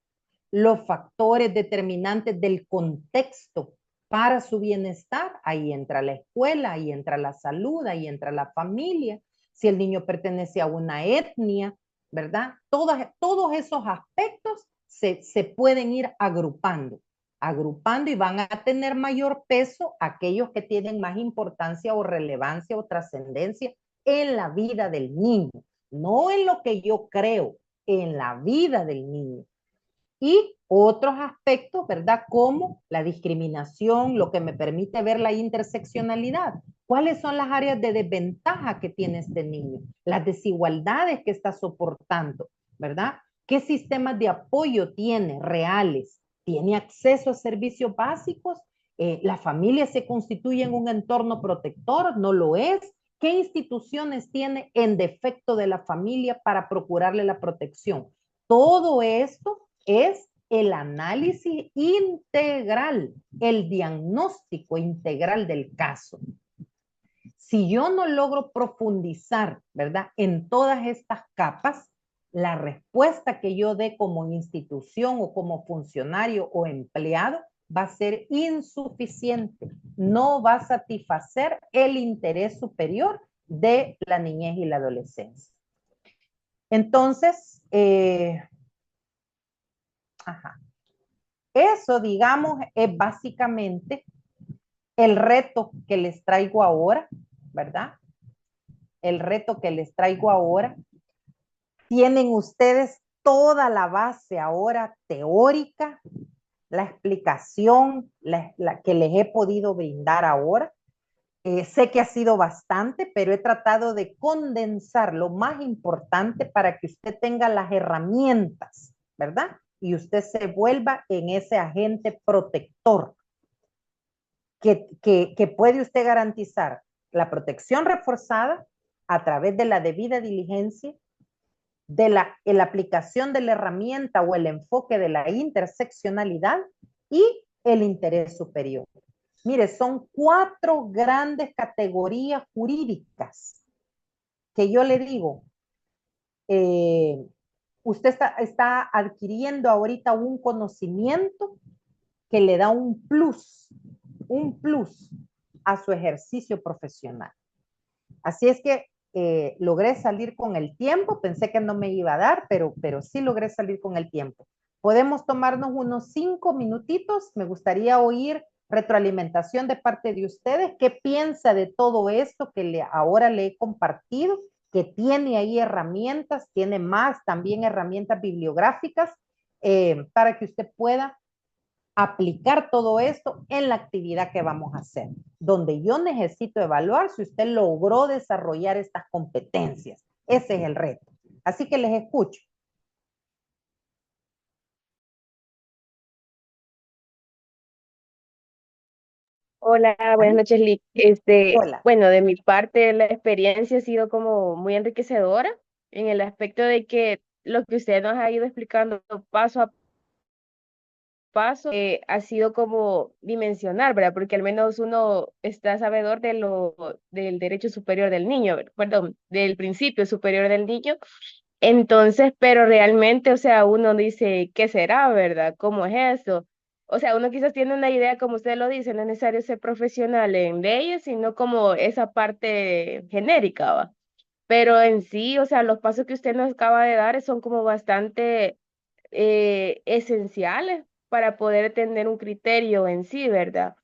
los factores determinantes del contexto para su bienestar. Ahí entra la escuela, ahí entra la salud, ahí entra la familia, si el niño pertenece a una etnia, ¿verdad? Todos esos aspectos se pueden ir agrupando y van a tener mayor peso aquellos que tienen más importancia o relevancia o trascendencia en la vida del niño, no en lo que yo creo, en la vida del niño. Y otros aspectos, ¿verdad? Como la discriminación, lo que me permite ver la interseccionalidad. ¿Cuáles son las áreas de desventaja que tiene este niño? Las desigualdades que está soportando, ¿verdad? ¿Qué sistemas de apoyo tiene reales? ¿Tiene acceso a servicios básicos? ¿La familia se constituye en un entorno protector? ¿No lo es? ¿Qué instituciones tiene en defecto de la familia para procurarle la protección? Todo esto es el análisis integral, el diagnóstico integral del caso. Si yo no logro profundizar, ¿verdad?, en todas estas capas, la respuesta que yo dé como institución o como funcionario o empleado va a ser insuficiente, no va a satisfacer el interés superior de la niñez y la adolescencia. Entonces, eso, digamos, es básicamente el reto que les traigo ahora, ¿verdad? El reto que les traigo ahora. Tienen ustedes toda la base ahora teórica, la explicación la que les he podido brindar ahora. Sé que ha sido bastante, pero he tratado de condensar lo más importante para que usted tenga las herramientas, ¿verdad? Y usted se vuelva en ese agente protector que puede usted garantizar la protección reforzada a través de la debida diligencia, de la aplicación de la herramienta o el enfoque de la interseccionalidad y el interés superior. Mire, son 4 grandes categorías jurídicas que yo le digo, usted está adquiriendo ahorita un conocimiento que le da un plus a su ejercicio profesional. Así es que logré salir con el tiempo, pensé que no me iba a dar, pero sí logré salir con el tiempo. Podemos tomarnos unos 5 minutitos, me gustaría oír retroalimentación de parte de ustedes, qué piensa de todo esto que ahora le he compartido, que tiene ahí herramientas, tiene más también herramientas bibliográficas para que usted pueda aplicar todo esto en la actividad que vamos a hacer, donde yo necesito evaluar si usted logró desarrollar estas competencias. Ese es el reto. Así que les escucho. Hola, buenas noches, Lick. Hola. Bueno, de mi parte, la experiencia ha sido como muy enriquecedora en el aspecto de que lo que usted nos ha ido explicando paso a paso ha sido como dimensionar, ¿verdad? Porque al menos uno está sabedor del derecho superior del niño, perdón, del principio superior del niño. Entonces, pero realmente, o sea, uno dice, ¿qué será, verdad? ¿Cómo es eso? O sea, uno quizás tiene una idea, como usted lo dice, no es necesario ser profesional en leyes, sino como esa parte genérica, ¿va? Pero en sí, o sea, los pasos que usted nos acaba de dar son como bastante esenciales para poder tener un criterio en sí, ¿verdad?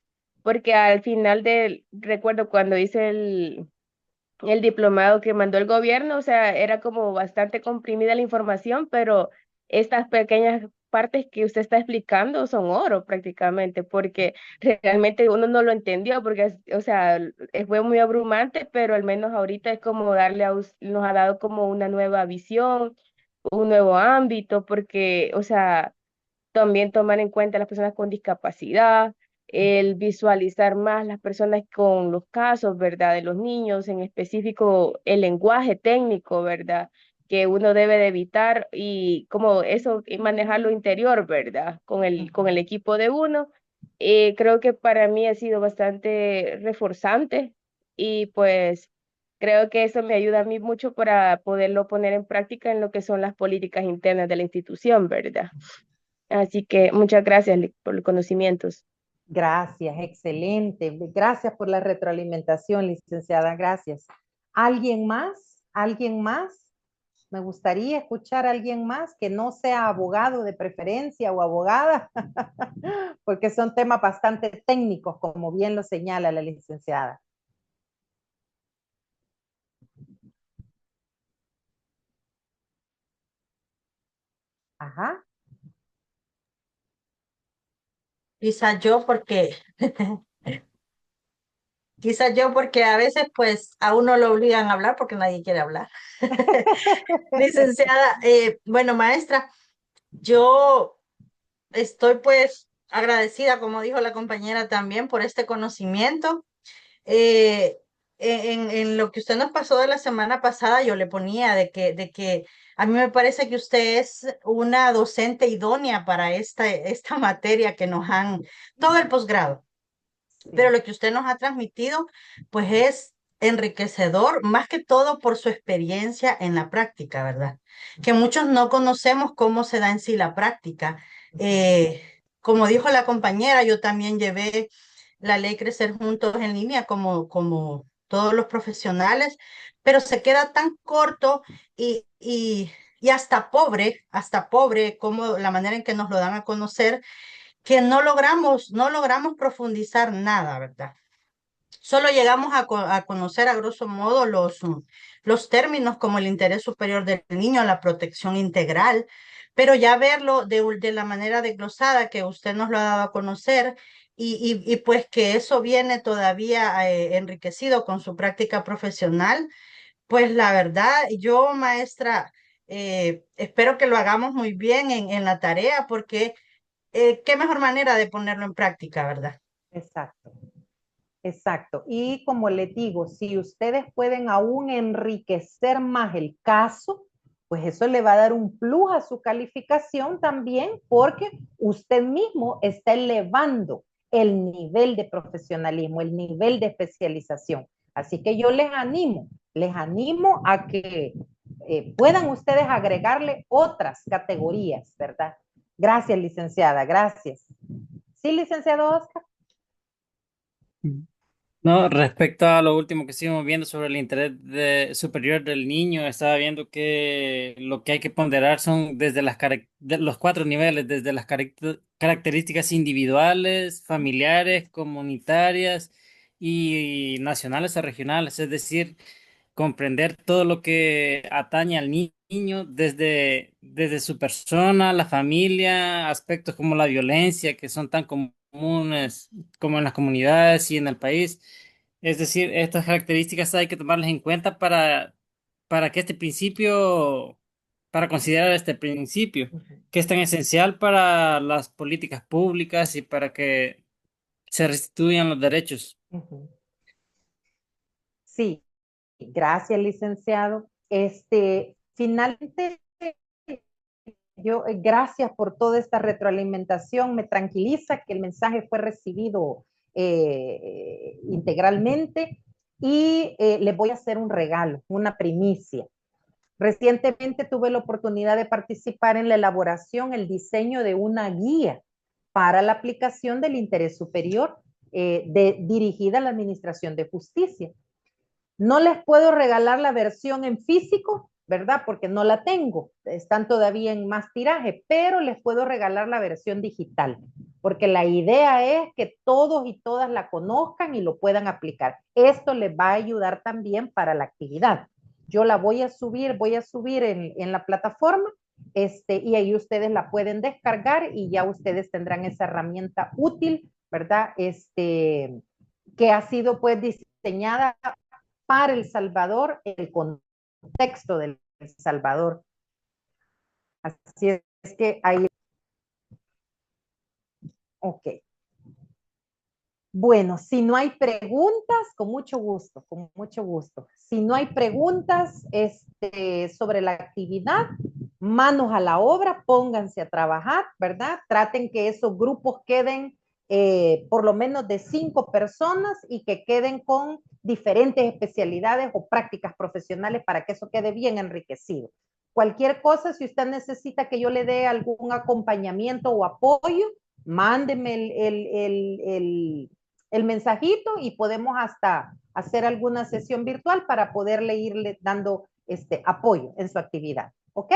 Porque al final recuerdo cuando hice el diplomado que mandó el gobierno, o sea, era como bastante comprimida la información, pero estas pequeñas partes que usted está explicando son oro prácticamente, porque realmente uno no lo entendió, porque, o sea, fue muy abrumante, pero al menos ahorita es como darle nos ha dado como una nueva visión, un nuevo ámbito, porque, o sea, también tomar en cuenta las personas con discapacidad, el visualizar más las personas con los casos, ¿verdad? De los niños, en específico el lenguaje técnico, ¿verdad? Que uno debe de evitar y como eso, y manejar lo interior, ¿verdad? Con el equipo de uno. Creo que para mí ha sido bastante reforzante y pues creo que eso me ayuda a mí mucho para poderlo poner en práctica en lo que son las políticas internas de la institución, ¿verdad? Así que muchas gracias por los conocimientos. Gracias, excelente. Gracias por la retroalimentación, licenciada. Gracias. ¿Alguien más? ¿Alguien más? Me gustaría escuchar a alguien más que no sea abogado de preferencia o abogada, porque son temas bastante técnicos, como bien lo señala la licenciada. Ajá. Quizás yo porque, quizás yo porque a veces pues a uno lo obligan a hablar porque nadie quiere hablar. Licenciada, bueno, maestra, yo estoy pues agradecida, como dijo la compañera también, por este conocimiento. Eh, en lo que usted nos pasó de la semana pasada, yo le ponía de que a mí me parece que usted es una docente idónea para esta materia que nos han, todo el posgrado, pero Sí. lo que usted nos ha transmitido, pues es enriquecedor, más que todo por su experiencia en la práctica, ¿verdad? Que muchos no conocemos cómo se da en sí la práctica. Como dijo la compañera, yo también llevé la ley Crecer Juntos en línea como todos los profesionales, pero se queda tan corto y hasta pobre como la manera en que nos lo dan a conocer que no logramos profundizar nada, ¿verdad? Solo llegamos a conocer a grosso modo los términos como el interés superior del niño, la protección integral, pero ya verlo de la manera desglosada que usted nos lo ha dado a conocer y pues que eso viene todavía enriquecido con su práctica profesional, pues la verdad, yo maestra, espero que lo hagamos muy bien en la tarea porque qué mejor manera de ponerlo en práctica, ¿verdad? Exacto. Exacto. Y como les digo, si ustedes pueden aún enriquecer más el caso, pues eso le va a dar un plus a su calificación también, porque usted mismo está elevando el nivel de profesionalismo, el nivel de especialización. Así que yo les animo a que puedan ustedes agregarle otras categorías, ¿verdad? Gracias, licenciada, gracias. Sí, licenciado Oscar. No, respecto a lo último que estuvimos viendo sobre el superior del niño, estaba viendo que lo que hay que ponderar son desde de los cuatro niveles, desde las características individuales, familiares, comunitarias y nacionales o regionales, es decir, comprender todo lo que atañe al niño desde su persona, la familia, aspectos como la violencia que son tan comunes como en las comunidades y en el país. Es decir, estas características hay que tomarlas en cuenta para que este principio, para considerar este principio, que es tan esencial para las políticas públicas y para que se restituyan los derechos. Sí, gracias, licenciado. Finalmente, gracias por toda esta retroalimentación. Me tranquiliza que el mensaje fue recibido integralmente y les voy a hacer un regalo, una primicia. Recientemente tuve la oportunidad de participar en la elaboración, el diseño de una guía para la aplicación del interés superior dirigida a la Administración de Justicia. No les puedo regalar la versión en físico, ¿verdad? Porque no la tengo, están todavía en más tiraje, pero les puedo regalar la versión digital, porque la idea es que todos y todas la conozcan y lo puedan aplicar. Esto les va a ayudar también para la actividad. Yo la voy a subir en la plataforma y ahí ustedes la pueden descargar y ya ustedes tendrán esa herramienta útil, ¿verdad? Que ha sido pues diseñada para El Salvador, el contexto del Salvador. Así es que ahí. Ok. Bueno, si no hay preguntas, con mucho gusto, con mucho gusto. Si no hay preguntas sobre la actividad, manos a la obra, pónganse a trabajar, ¿verdad? Traten que esos grupos queden por lo menos de 5 personas y que queden con diferentes especialidades o prácticas profesionales para que eso quede bien enriquecido. Cualquier cosa, si usted necesita que yo le dé algún acompañamiento o apoyo, mándeme el mensajito y podemos hasta hacer alguna sesión virtual para poderle irle dando apoyo en su actividad. ¿Ok?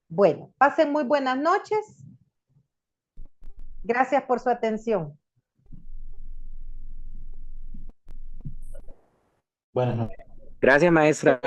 Bueno, pasen muy buenas noches. Gracias por su atención. Buenas noches. Gracias, maestra.